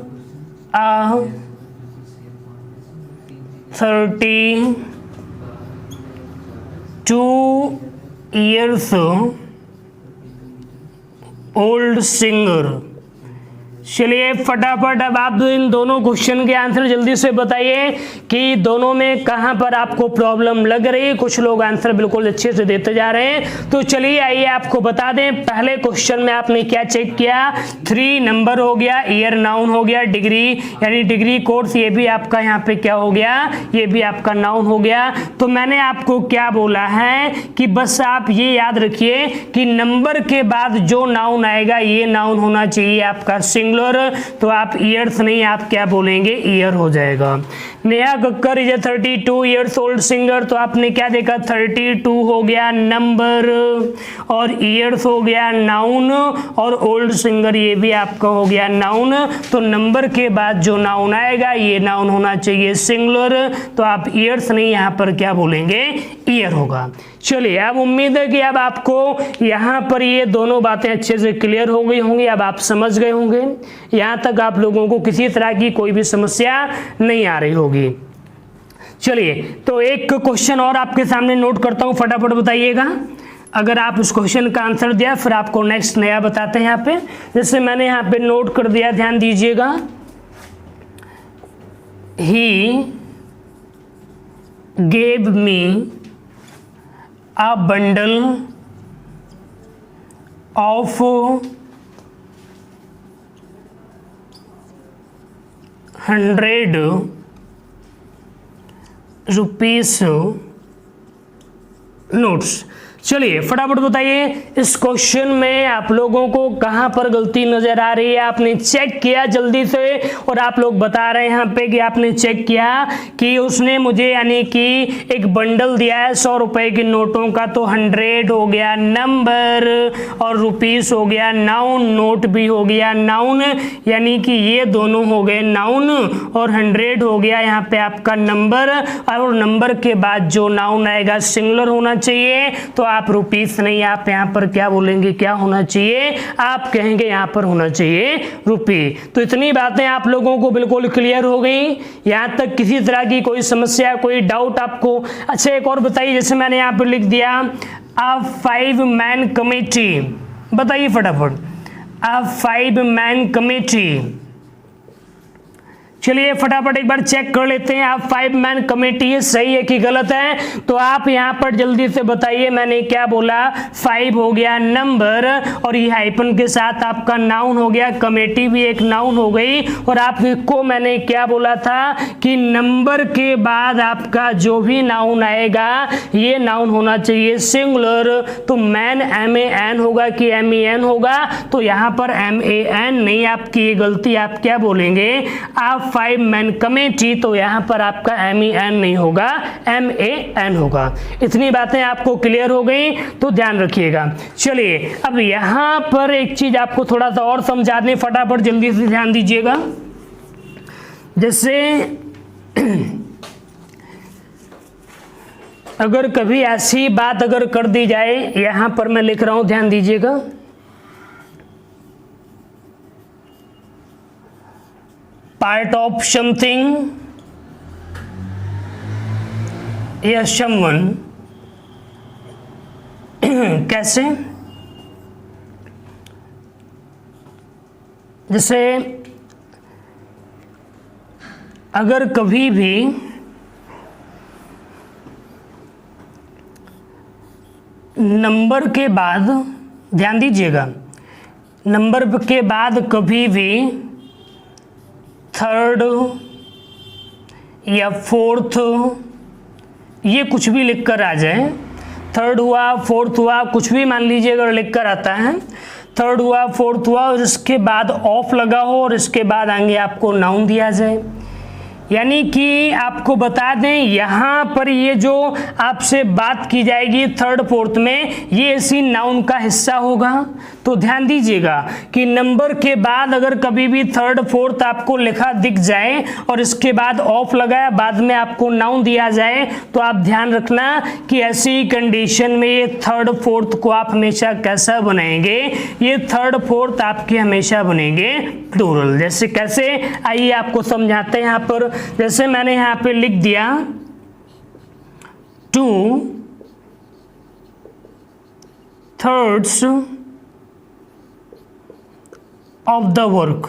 32 years old singer। चलिए फटाफट अब आप इन दोनों क्वेश्चन के आंसर जल्दी से बताइए कि दोनों में कहां पर आपको प्रॉब्लम लग रही है। कुछ लोग आंसर बिल्कुल अच्छे से देते जा रहे हैं। तो चलिए आइए आपको बता दें, पहले क्वेश्चन में आपने क्या चेक किया, 3 नंबर हो गया, ईयर नाउन हो गया, डिग्री यानी डिग्री कोर्स ये भी आपका यहाँ पे क्या हो गया, ये भी आपका नाउन हो गया। तो मैंने आपको क्या बोला है कि बस आप ये याद रखिए कि नंबर के बाद जो नाउन आएगा ये नाउन होना चाहिए आपका सिंगुलर। तो आप ईयर्स नहीं, आप क्या बोलेंगे, ईयर हो जाएगा। Neha Kakkar is 32 years old singer, तो आपने क्या देखा 32 हो गया नंबर, और ईयर्स हो गया नाउन, और ओल्ड सिंगर ये भी आपका हो गया नाउन। तो नंबर के बाद जो नाउन आएगा ये नाउन होना चाहिए सिंगुलर। तो आप ईयर्स नहीं, यहाँ पर क्या बोलेंगे, ईयर होगा। चलिए अब उम्मीद है कि अब आपको यहाँ पर ये दोनों बातें अच्छे से क्लियर हो गई होंगी, अब आप समझ गए होंगे। यहाँ तक आप लोगों को किसी तरह की कोई भी समस्या नहीं आ रही होगी। चलिए तो एक क्वेश्चन और आपके सामने नोट करता हूँ, फटाफट बताइएगा। अगर आप उस क्वेश्चन का आंसर दिया फिर आपको नेक्स्ट नया बताते हैं। यहाँ पे जैसे मैंने यहाँ पे नोट कर दिया, ध्यान दीजिएगा। He gave me a bundle of 100 rupees notes। चलिए फटाफट बताइए इस क्वेश्चन में आप लोगों को कहां पर गलती नजर आ रही है। आपने चेक किया जल्दी से, और आप लोग बता रहे हैं यहाँ पे कि आपने चेक किया कि उसने मुझे यानी कि एक बंडल दिया है 100 रुपए के नोटों का। तो 100 हो गया नंबर, और रुपीस हो गया नाउन, नोट भी हो गया नाउन, यानी कि ये दोनों हो गए नाउन, और 100 हो गया यहाँ पे आपका नंबर, और नंबर के बाद जो नाउन आएगा सिंगुलर होना चाहिए। तो आप रुपीस नहीं, आप यहाँ पर क्या बोलेंगे, क्या होना चाहिए, आप कहेंगे यहाँ पर होना चाहिए रुपी। तो इतनी बातें आप लोगों को बिल्कुल क्लियर हो गई। यहाँ तक किसी तरह की कोई समस्या, कोई डाउट आपको? अच्छा एक और बताइए, जैसे मैंने यहाँ पर लिख दिया अ 5 मैन कमेटी, बताइए फटाफट, अ 5 मैन कमेटी। चलिए फटाफट एक बार चेक कर लेते हैं आप 5 मैन कमेटी है सही है कि गलत है। तो आप यहाँ पर जल्दी से बताइए, मैंने क्या बोला, 5 हो गया नंबर और ये हाइपन के साथ आपका नाउन हो गया, कमेटी भी एक नाउन हो गई। और आपको मैंने क्या बोला था कि नंबर के बाद आपका जो भी नाउन आएगा ये नाउन होना चाहिए सिंगुलर। तो मैन MAN होगा कि MEN होगा, तो यहाँ पर MAN नहीं, आपकी ये गलती, आप क्या बोलेंगे, आप 5 मैन कमेटी, तो यहाँ पर आपका MEN नहीं होगा, MAN होगा। इतनी बातें आपको क्लियर हो गई, तो ध्यान रखिएगा। चलिए अब यहाँ पर एक चीज आपको थोड़ा सा और समझा दें, फटाफट जल्दी से ध्यान दीजिएगा। जैसे अगर कभी ऐसी बात अगर कर दी जाए, यहां पर मैं लिख रहा हूं, ध्यान दीजिएगा, पार्ट ऑफ समथिंग या समवन, कैसे, जैसे अगर कभी भी नंबर के बाद, ध्यान दीजिएगा, नंबर के बाद कभी भी थर्ड या फोर्थ ये कुछ भी लिखकर आ जाए, थर्ड हुआ फोर्थ हुआ कुछ भी मान लीजिए अगर लिखकर आता है, थर्ड हुआ फोर्थ हुआ और इसके बाद ऑफ लगा हो और इसके बाद आगे आपको नाउन दिया जाए, यानी कि आपको बता दें यहाँ पर ये जो आपसे बात की जाएगी थर्ड फोर्थ में, ये इसी नाउन का हिस्सा होगा। तो ध्यान दीजिएगा कि नंबर के बाद अगर कभी भी थर्ड फोर्थ आपको लिखा दिख जाए और इसके बाद ऑफ लगाया, बाद में आपको नाउन दिया जाए, तो आप ध्यान रखना कि ऐसी कंडीशन में ये थर्ड फोर्थ को आप हमेशा कैसा बनाएंगे, ये थर्ड फोर्थ आपके हमेशा बनेंगे प्लूरल। जैसे कैसे, आइए आपको समझाते हैं। यहाँ पर जैसे मैंने यहाँ पे लिख दिया 2/3 of the work,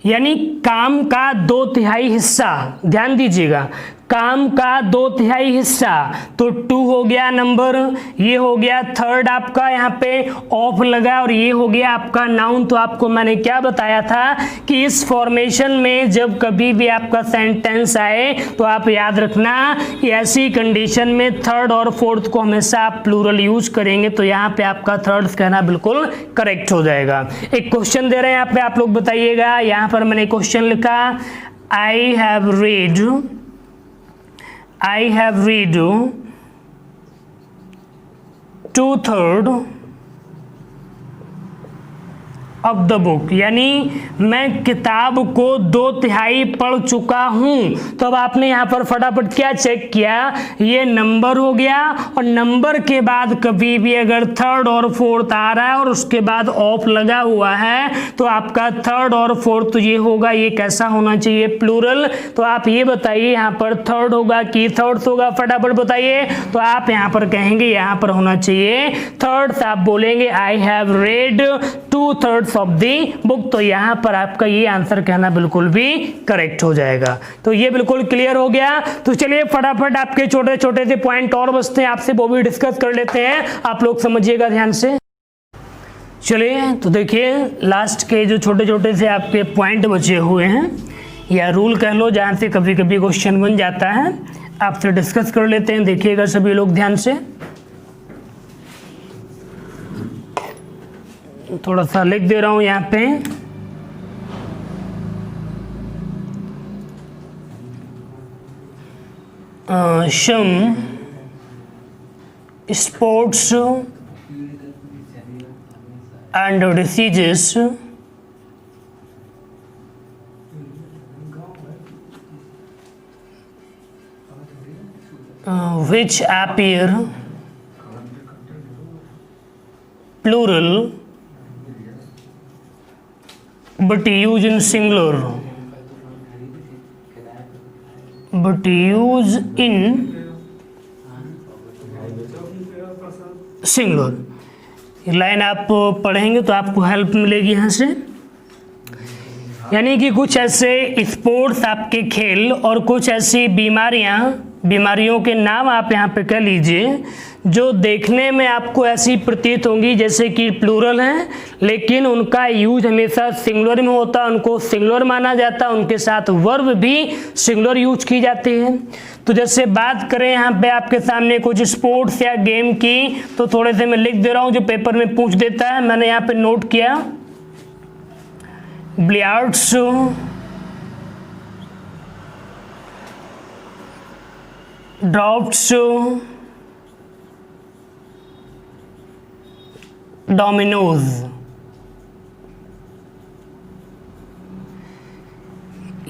यानी काम का 2/3 हिस्सा, ध्यान दीजिएगा, काम का 2/3 हिस्सा। तो 2 हो गया नंबर, ये हो गया थर्ड आपका, यहाँ पे ऑफ लगा और ये हो गया आपका नाउन। तो आपको मैंने क्या बताया था कि इस फॉर्मेशन में जब कभी भी आपका सेंटेंस आए तो आप याद रखना कि ऐसी कंडीशन में थर्ड और फोर्थ को हमेशा आप प्लूरल यूज करेंगे। तो यहाँ पे आपका थर्ड कहना बिल्कुल करेक्ट हो जाएगा। एक क्वेश्चन दे रहे हैं यहाँ पे, आप लोग बताइएगा। यहाँ पर मैंने क्वेश्चन लिखा, I have read 2/3 of the book, यानी मैं किताब को 2/3 पढ़ चुका हूं। तो अब आपने यहां पर फटाफट क्या चेक किया, ये नंबर हो गया और नंबर के बाद कभी भी अगर थर्ड और फोर्थ आ रहा है और उसके बाद ऑफ लगा हुआ है तो आपका थर्ड और फोर्थ ये होगा, ये कैसा होना चाहिए, प्लूरल। तो आप ये बताइए यहाँ पर थर्ड होगा कि थर्ड होगा, फटाफट बताइए। तो आप यहाँ पर कहेंगे यहाँ पर होना चाहिए थर्ड, आप बोलेंगे I have read 2/3 of the book. तो यहां पर आपका ये आंसर कहना बिल्कुल भी करेक्ट हो जाएगा। तो ये बिल्कुल क्लियर हो गया। तो चलिए फटाफट आपके छोटे छोटे से पॉइंट और बचते हैं, आपसे वो भी डिस्कस कर लेते हैं, आप लोग समझिएगा ध्यान से। चलिए तो देखिए लास्ट के जो छोटे छोटे से आपके पॉइंट बचे हुए हैं या रूल कह लो, जहां से कभी कभी क्वेश्चन बन जाता है, आपसे डिस्कस कर लेते हैं। देखिएगा सभी लोग ध्यान से, थोड़ा सा लिख दे रहा हूं यहाँ पे। some sports and diseases which appear plural but use in singular, but use in singular. Line आप पढ़ेंगे तो आपको हेल्प मिलेगी यहाँ से। यानी कि कुछ ऐसे स्पोर्ट्स आपके खेल और कुछ ऐसी बीमारियों के नाम आप यहाँ पे कह लीजिए जो देखने में आपको ऐसी प्रतीत होंगी जैसे कि प्लूरल हैं, लेकिन उनका यूज हमेशा सिंगुलर में होता है, उनको सिंगुलर माना जाता है, उनके साथ वर्ब भी सिंगुलर यूज की जाती है। तो जैसे बात करें यहाँ पे आपके सामने कुछ स्पोर्ट्स या गेम की, तो थोड़े से मैं लिख दे रहा हूँ जो पेपर में पूछ देता है। मैंने यहाँ पे नोट किया बिलियर्ड्स, ड्राफ्ट्स, डोमिनोज।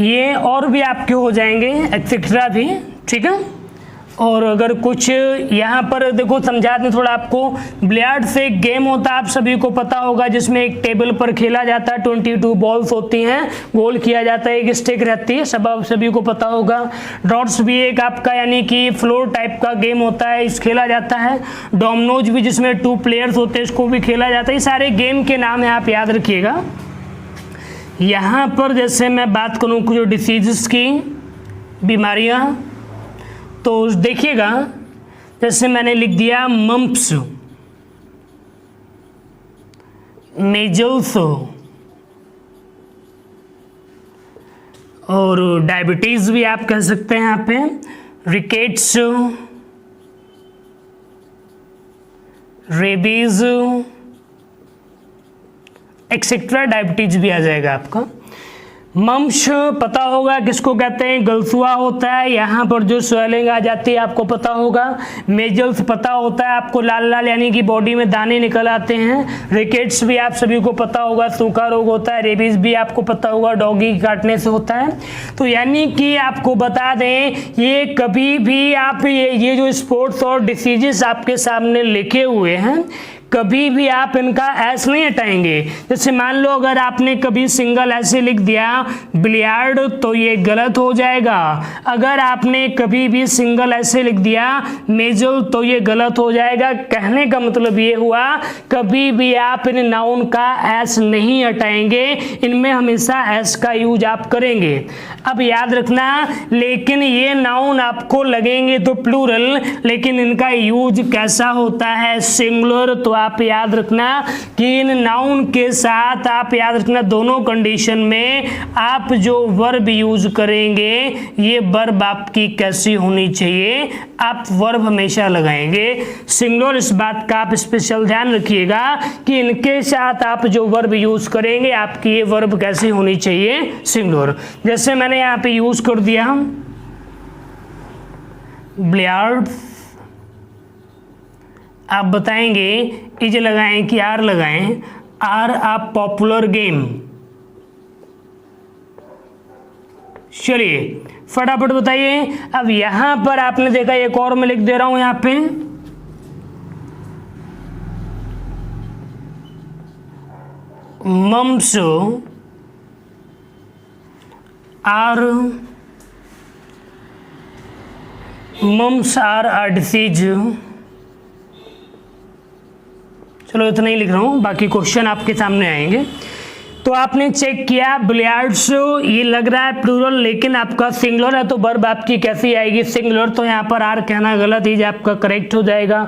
ये और भी आपके हो जाएंगे एक्सेट्रा भी, ठीक है। और अगर कुछ यहाँ पर देखो समझा दें थोड़ा आपको, बिलियर्ड्स एक गेम होता है, आप सभी को पता होगा, जिसमें एक टेबल पर खेला जाता है, 22 बॉल्स होती हैं, गोल किया जाता है, एक स्टिक रहती है, सब आप सभी को पता होगा। ड्रॉट्स भी एक आपका यानी कि फ्लोर टाइप का गेम होता है, इस खेला जाता है। डोमिनोज भी जिसमें 2 प्लेयर्स होते हैं, इसको भी खेला जाता है। ये सारे गेम के नाम है, आप याद रखिएगा। यहाँ पर जैसे मैं बात करूँ कुछ डिसीजेस की, बीमारियाँ, तो देखिएगा जैसे मैंने लिख दिया मम्प्स, मेजल्स और डायबिटीज भी आप कह सकते हैं यहाँ पे, रिकेट्स, रेबीज एक्सेट्रा, डायबिटीज भी आ जाएगा आपका। मम्स पता होगा किसको कहते हैं, गलसुआ होता है, यहाँ पर जो स्वेलिंग आ जाती है आपको पता होगा। मेजल्स पता होता है आपको, लाल लाल यानी कि बॉडी में दाने निकल आते हैं। रिकेट्स भी आप सभी को पता होगा, सूखा रोग होता है। रेबीज भी आपको पता होगा, डॉगी काटने से होता है। तो यानी कि आपको बता दें, ये कभी भी आप ये जो स्पोर्ट्स और डिसीजेस आपके सामने लिखे हुए हैं, कभी भी आप इनका एस नहीं हटाएंगे। जैसे मान लो अगर आपने कभी सिंगल ऐसे लिख दिया बिलियर्ड, तो ये गलत हो जाएगा। अगर आपने कभी भी सिंगल ऐसे लिख दिया मेजल, तो ये गलत हो जाएगा। कहने का मतलब ये हुआ, कभी भी आप इन नाउन का एस नहीं हटाएंगे, इनमें हमेशा एस का यूज आप करेंगे। अब याद रखना, लेकिन ये नाउन आपको लगेंगे तो प्लूरल, लेकिन इनका यूज कैसा होता है, सिंगुलर। तो आप याद रखना कि इन नाउन के साथ आप याद रखना दोनों कंडीशन में आप जो वर्ब यूज करेंगे, ये वर्ब आपकी कैसी होनी चाहिए, आप वर्ब हमेशा लगाएंगे सिंगुलर। इस बात का आप स्पेशल ध्यान रखिएगा कि इनके साथ आप जो वर्ब यूज करेंगे, आपकी ये वर्ब कैसी होनी चाहिए, सिंगुलर। जैसे मैंने यहाँ पे यूज कर दिया बिलियर्ड्स, आप बताएंगे इज लगाएं कि आर लगाएं, आर आप पॉपुलर गेम। चलिए फटाफट बताइए। अब यहां पर आपने देखा, एक और मैं लिख दे रहा हूं यहां पे, मम्स आर अ डिसीज। चलो इतना ही लिख रहा हूँ, बाकी क्वेश्चन आपके सामने आएंगे। तो आपने चेक किया बिलियर्ड्स, ये लग रहा है प्लूरल, लेकिन आपका सिंगुलर है, तो वर्ब आपकी कैसी आएगी, सिंगुलर। तो यहाँ पर आर कहना गलत ही, आपका करेक्ट हो जाएगा।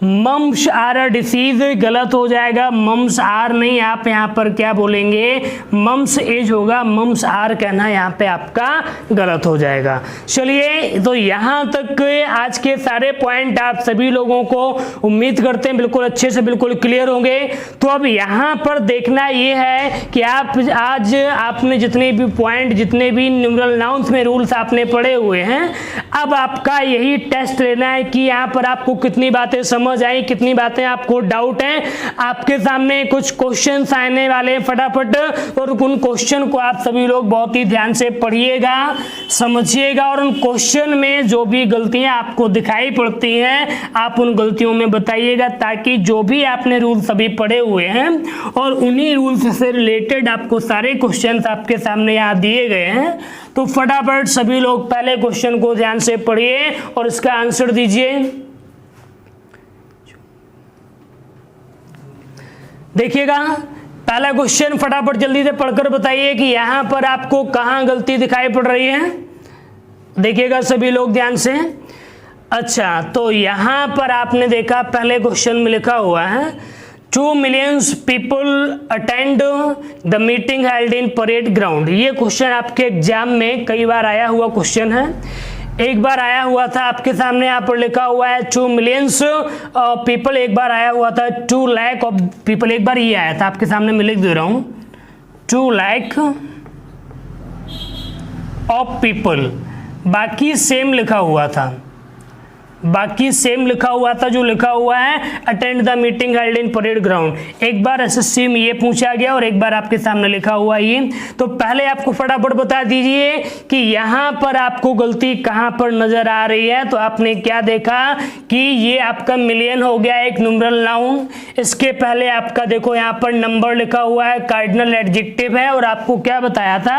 मम्स आर अ डिसीज गलत हो जाएगा, मम्स आर नहीं, आप यहाँ पर क्या बोलेंगे, मम्स एज होगा, मम्स आर कहना यहाँ पे आपका गलत हो जाएगा। चलिए, तो यहाँ तक आज के सारे पॉइंट आप सभी लोगों को उम्मीद करते हैं बिल्कुल अच्छे से बिल्कुल क्लियर होंगे। तो अब यहाँ पर देखना ये है कि आप आज आपने जितने भी पॉइंट, जितने भी न्यूमरल नाउन्स में रूल्स आपने पढ़े हुए हैं, अब आपका यही टेस्ट लेना है कि यहाँ पर आपको कितनी बातें समझ आई, कितनी बातें आपको डाउट हैं। आपके सामने कुछ क्वेश्चंस आने वाले हैं फटाफट, और उन क्वेश्चन को आप सभी लोग बहुत ही ध्यान से पढ़िएगा, समझिएगा, और उन क्वेश्चन में जो भी गलतियां आपको दिखाई पड़ती हैं, आप उन गलतियों में बताइएगा, ताकि जो भी आपने रूल्स अभी पढ़े हुए हैं और उन्हीं रूल्स से रिलेटेड आपको सारे क्वेश्चंस आपके सामने यहाँ दिए गए हैं, तो फटाफट सभी लोग पहले क्वेश्चन को ध्यान से पढ़िए और इसका आंसर दीजिए। देखिएगा, पहला क्वेश्चन फटाफट जल्दी से पढ़कर बताइए कि यहां पर आपको कहां गलती दिखाई पड़ रही है। देखिएगा सभी लोग ध्यान से। अच्छा, तो यहां पर आपने देखा पहले क्वेश्चन में लिखा हुआ है 2 million people attend the meeting held in parade ground। ये क्वेश्चन आपके एग्जाम में कई बार आया हुआ क्वेश्चन है। एक बार आया हुआ था आपके सामने, यहाँ पर लिखा हुआ है 2 million people। एक बार आया हुआ था 2 लाख ऑफ पीपल। एक बार ये आया था आपके सामने, मैं लिख दे रहा हूँ 2 लाख ऑफ पीपल। बाकी सेम लिखा हुआ था, बाकी सेम लिखा हुआ था जो लिखा हुआ है attend the meeting held in parade ground. एक बार एसएससी में ये पूछा गया और एक बार आपके सामने लिखा हुआ ये। तो पहले आपको फटाफट बता दीजिए कि यहाँ पर आपको गलती कहाँ पर नजर आ रही है। तो आपने क्या देखा कि ये आपका मिलियन हो गया एक न्यूमरल नाउन। इसके पहले आपका देखो यहाँ पर नंबर लिखा हुआ है, कार्डिनल एडजेक्टिव है। और आपको क्या बताया था,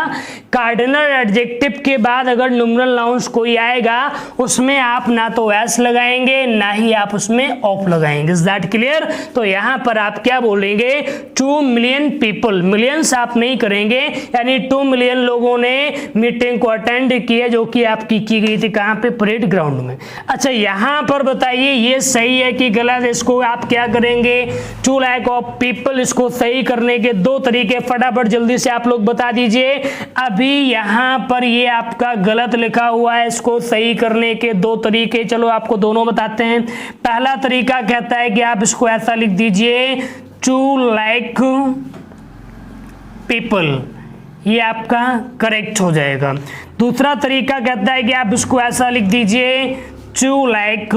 कार्डिनल एडजेक्टिव के बाद अगर न्यूमरल नाउन्स कोई आएगा उसमें आप ना तो एस लगाएंगे ना ही आप उसमें ऑफ लगाएंगे। Is that clear. तो यहां पर आप क्या बोलेंगे 2 मिलियन पीपल, मिलियंस आप नहीं करेंगे, यानी 2 मिलियन लोगों ने मीटिंग को अटेंड किया जो कि आपकी की गई थी कहां पे, परेड ग्राउंड में। अच्छा, यहां पर बताइए ये सही है कि गलत। इसको आप क्या करेंगे 2 लाख ऑफ पीपल, इसको सही करने के 2 तरीके फटाफट जल्दी से आप लोग बता दीजिए। अभी यहां पर ये आपका गलत लिखा हुआ है, इसको सही करने के 2 तरीके, चलो आपको दोनों बताते हैं। पहला तरीका कहता है कि आप इसको ऐसा लिख दीजिए 2 लाख पीपल, ये आपका करेक्ट हो जाएगा। दूसरा तरीका कहता है कि आप इसको ऐसा लिख दीजिए 2 लाख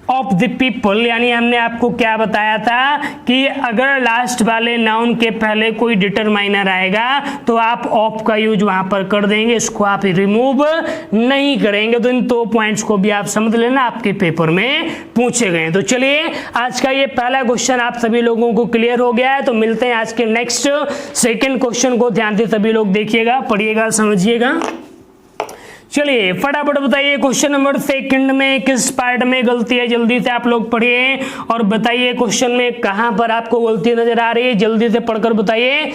ऑफ द पीपल, यानी हमने आपको क्या बताया था कि अगर लास्ट वाले नाउन के पहले कोई डिटरमाइनर आएगा तो आप ऑफ का यूज वहां पर कर देंगे, इसको आप रिमूव नहीं करेंगे। तो इन 2 पॉइंट्स को भी आप समझ लेना, आपके पेपर में पूछे गए। तो चलिए आज का ये पहला क्वेश्चन आप सभी लोगों को क्लियर हो गया है। तो मिलते हैं आज के नेक्स्ट सेकेंड क्वेश्चन को। ध्यान से सभी लोग देखिएगा, पढ़िएगा, समझिएगा। चलिए फटाफट बताइए क्वेश्चन नंबर सेकंड में किस पार्ट में गलती है, जल्दी से आप लोग पढ़िए और बताइए क्वेश्चन में कहां पर आपको गलती नजर आ रही है, जल्दी से पढ़कर बताइए।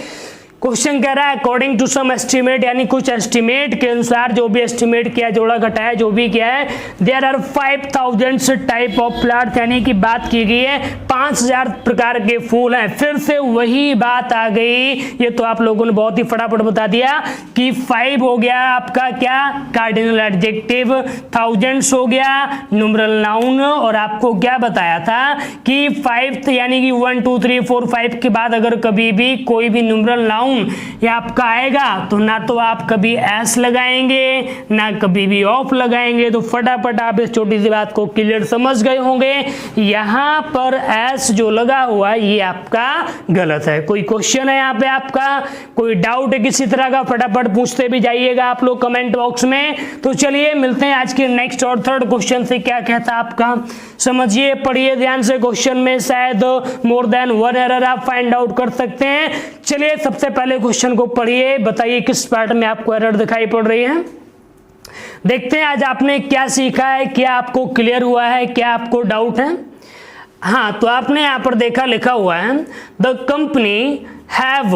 क्वेश्चन कह रहा है अकॉर्डिंग टू सम एस्टिमेट, यानी कुछ एस्टिमेट के अनुसार, जो भी एस्टिमेट किया, जोड़ा घटाया जो भी किया है, there are 5000 type of plant, यानी कि बात की गई है 5000 प्रकार के फूल हैं। फिर से वही बात आ गई, ये तो आप लोगों ने बहुत ही फटाफट बता दिया कि 5 हो गया आपका क्या, कार्डिनल एडजेक्टिव, 1000 हो गया न्यूमरल नाउन। और आपको क्या बताया था कि 5 यानी कि 1 2 3 4 5 के बाद अगर कभी भी कोई भी न्यूमरल नाउन ये आपका आएगा तो ना तो आप कभी एस लगाएंगे ना कभी भी ऑफ लगाएंगे। तो फटाफट आप इस छोटी सी बात को क्लियर समझ गए होंगे। यहां पर एस जो लगा हुआ है ये आपका गलत है। कोई क्वेश्चन है यहाँ पे आपका, कोई डाउट है किसी तरह का, फटाफट पूछते भी जाइएगा आप लोग कमेंट बॉक्स में। तो चलिए मिलते हैं आज के नेक्स्ट और थर्ड क्वेश्चन से। क्या कहता है आपका, समझिए, पढ़िए ध्यान से। क्वेश्चन में शायद मोर देन 1 एरर आप फाइंड आउट कर सकते हैं। चलिए सबसे पहले क्वेश्चन को पढ़िए, बताइए किस पार्ट में आपको एरर दिखाई पड़ रही है। देखते हैं आज आपने क्या सीखा है, क्या आपको क्लियर हुआ है, क्या आपको डाउट है। हाँ, तो आपने यहाँ पर देखा लिखा हुआ है the company have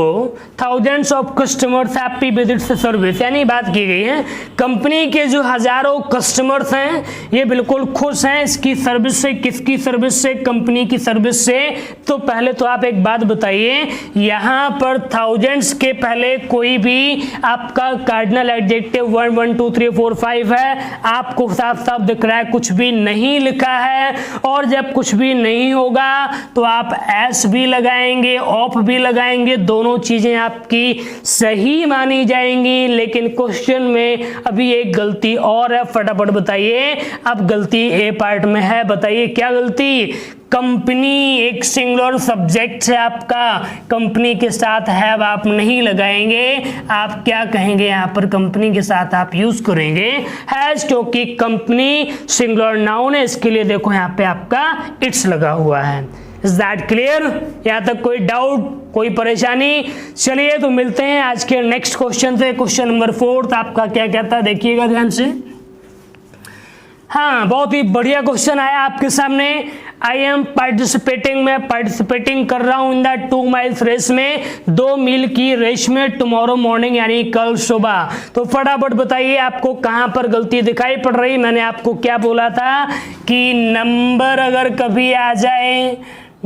thousands of customers happy with its service, यानी बात की गई है कंपनी के जो हजारों कस्टमर्स हैं ये बिल्कुल खुश हैं इसकी सर्विस से। किसकी सर्विस से, कंपनी की सर्विस से। तो पहले तो आप एक बात बताइए, यहाँ पर थाउजेंड्स के पहले कोई भी आपका कार्डिनल एडजेक्टिव 1 1 2 3 4 5 है, आपको साफ साफ दिख रहा है कुछ भी नहीं लिखा है। और जब कुछ भी नहीं होगा तो आप एस भी लगाएंगे, ऑफ भी लगाएंगे, दोनों चीजें आपकी सही मानी जाएंगी। लेकिन क्वेश्चन में अभी एक गलती और है, फटाफट बताइए। अब गलती ए पार्ट में है, बताइए क्या गलती। कंपनी एक सिंगुलर सब्जेक्ट है आपका, कंपनी के साथ हैव आप नहीं लगाएंगे, आप क्या कहेंगे यहाँ पर, कंपनी के साथ आप यूज करेंगे हैज, क्योंकि कंपनी सिंगुलर नाउन है। इसके लिए देखो यहाँ पे आपका इट्स लगा हुआ है। Is that clear? यहाँ तक कोई डाउट, कोई परेशानी? चलिए तो मिलते हैं आज के नेक्स्ट क्वेश्चन से। क्वेश्चन नंबर 4 आपका क्या कहता है, देखिएगा ध्यान से। हाँ, बहुत ही बढ़िया क्वेश्चन आया आपके सामने। आई एम पार्टिसिपेटिंग, मैं पार्टिसिपेटिंग कर रहा हूँ इन द 2 माइल्स रेस में, 2 मील की रेस में, टुमारो मॉर्निंग यानी कल सुबह। तो फटाफट बताइए आपको कहाँ पर गलती दिखाई पड़ रही। मैंने आपको क्या बोला था कि नंबर अगर कभी आ जाए,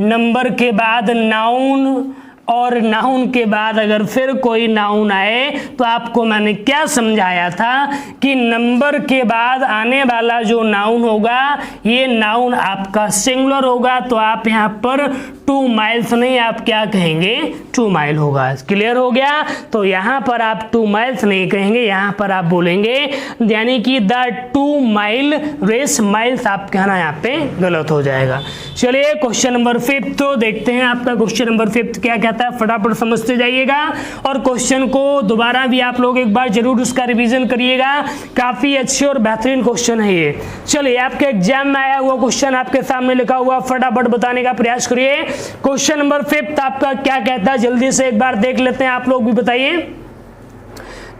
नंबर के बाद नाउन और नाउन के बाद अगर फिर कोई नाउन आए तो आपको मैंने क्या समझाया था कि नंबर के बाद आने वाला जो नाउन होगा ये नाउन आपका सिंगुलर होगा। तो आप यहाँ पर 2 माइल्स नहीं, आप क्या कहेंगे 2 माइल होगा। क्लियर हो गया। तो यहाँ पर आप 2 माइल्स नहीं कहेंगे, यहाँ पर आप बोलेंगे यानी कि द 2 माइल रेस, माइल्स आप कहना यहाँ पे गलत हो जाएगा। चलिए क्वेश्चन नंबर 5 तो देखते हैं आपका क्वेश्चन नंबर 5 क्या कहता है, फटाफट समझते जाइएगा और क्वेश्चन को दोबारा भी आप लोग एक बार जरूर उसका रिवीजन करिएगा। काफी अच्छे और बेहतरीन क्वेश्चन है ये। चलिए आपके एग्जाम में आया हुआ क्वेश्चन आपके सामने लिखा हुआ, फटाफट बताने का प्रयास करिए। क्वेश्चन नंबर 5 आपका क्या कहता है, जल्दी से एक बार देख लेते हैं, आप लोग भी बताइए।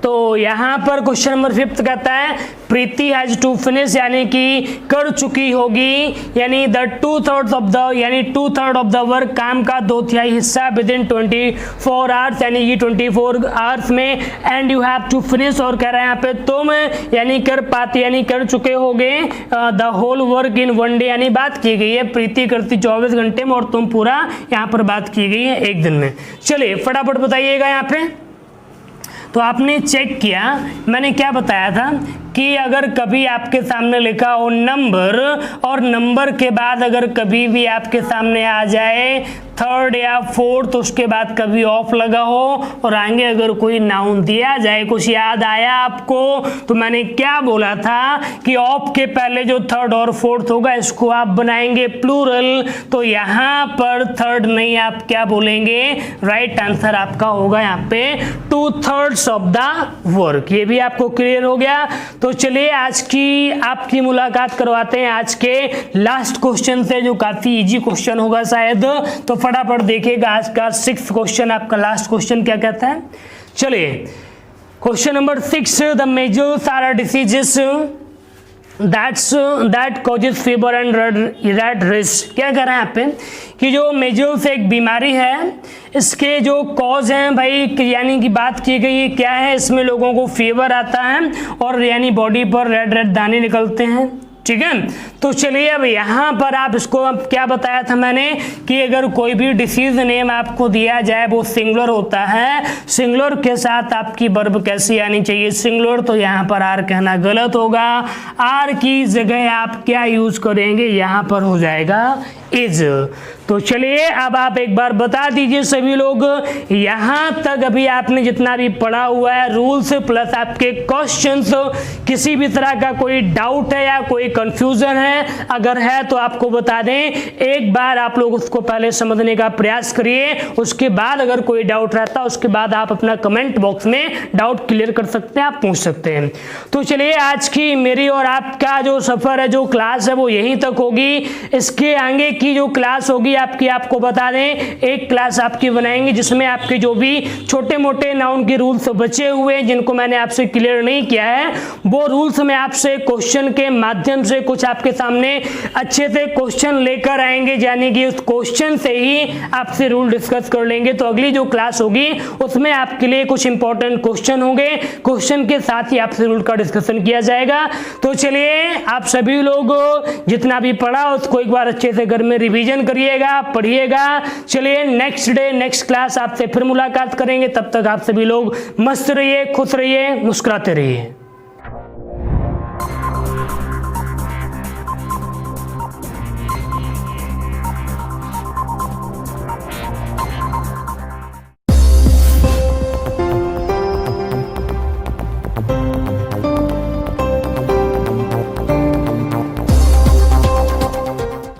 तो यहाँ पर क्वेश्चन नंबर 5 कहता है प्रीति हैज टू फिनिश यानी कि कर चुकी होगी, यानी द 2/3 ऑफ द, यानी 2/3 ऑफ द वर्क, काम का 2/3 हिस्सा विद इन 24 आवर्स, यानी कि 24 आवर्स में। And you have to finish, और कह रहा है यहाँ पे तुम यानी कर पाते यानी कर चुके होगे the whole work in 1 day, यानी बात की गई है प्रीति करती 24 घंटे में और तुम पूरा यहाँ पर बात की गई है 1 दिन में। चलिए फटाफट बताइएगा यहाँ पे। तो आपने चेक किया, मैंने क्या बताया था कि अगर कभी आपके सामने लिखा हो नंबर और नंबर के बाद अगर कभी भी आपके सामने आ जाए 3rd या 4th, उसके बाद कभी ऑफ लगा हो और आगे अगर कोई नाउन दिया जाए, कुछ याद आया आपको, तो मैंने क्या बोला था कि ऑफ के पहले जो 3rd और 4th होगा इसको आप बनाएंगे प्लूरल। तो यहाँ पर 3rd नहीं, आप क्या बोलेंगे, राइट आंसर आपका होगा यहाँ पे 2/3 ऑफ द वर्क। ये भी आपको क्लियर हो गया। तो चलिए आज की आपकी मुलाकात करवाते हैं आज के लास्ट क्वेश्चन से, जो काफी इजी क्वेश्चन होगा शायद। तो फटाफट देखिएगा आज का 6th क्वेश्चन, आपका लास्ट क्वेश्चन क्या कहता है। चलिए question number 6, the measles are diseases that causes fever and red rest. क्या कह रहा है यहाँ पे कि जो मेजर्स एक बीमारी है, इसके जो कॉज हैं भाई, यानी कि बात की गई है क्या है, इसमें लोगों को फीवर आता है और यानी बॉडी पर रेड रेड दाने निकलते हैं। ठीक है, तो चलिए अब यहाँ पर आप इसको, अब क्या बताया था मैंने कि अगर कोई भी डिसीज नेम आपको दिया जाए वो सिंगुलर होता है, सिंगुलर के साथ आपकी वर्ब कैसी आनी चाहिए, सिंगुलर। तो यहाँ पर आर कहना गलत होगा, आर की जगह आप क्या यूज करेंगे, यहाँ पर हो जाएगा इज। तो चलिए अब आप एक बार बता दीजिए सभी लोग, यहाँ तक अभी आपने जितना भी पढ़ा हुआ है रूल्स प्लस आपके क्वेश्चंस, किसी भी तरह का कोई डाउट है या कोई कंफ्यूजन है, अगर है तो आपको बता दें, एक बार आप लोग उसको पहले समझने का प्रयास करिए, उसके बाद अगर कोई डाउट रहता है उसके बाद आप अपना कमेंट बॉक्स में डाउट क्लियर कर सकते हैं, आप पूछ सकते हैं। तो चलिए आज की मेरी और आपका जो सफर है, जो क्लास है वो यहीं तक होगी। इसके आगे की जो क्लास होगी आपकी, आपको बता दें एक क्लास आपकी बनाएंगे जिसमें आपके जो भी छोटे मोटे नाउन के रूल्स बचे हुए हैं जिनको मैंने आपसे क्लियर नहीं किया है, वो रूल्स में आपसे क्वेश्चन के माध्यम से कुछ आपके सामने अच्छे से क्वेश्चन लेकर आएंगे, यानी कि उस क्वेश्चन से ही आपसे रूल डिस्कस कर लेंगे। तो अगली जो क्लास होगी उसमें आपके लिए कुछ इंपॉर्टेंट क्वेश्चन होंगे, क्वेश्चन के साथ ही आपसे रूल का डिस्कशन किया जाएगा। तो चलिए आप सभी लोग जितना भी पढ़ा उसको एक बार अच्छे से घर में रिवीजन करिएगा, पढ़िएगा। चलिए नेक्स्ट डे नेक्स्ट क्लास आपसे फिर मुलाकात करेंगे, तब तक आप सभी लोग मस्त रहिए, खुश रहिए, मुस्कुराते रहिए।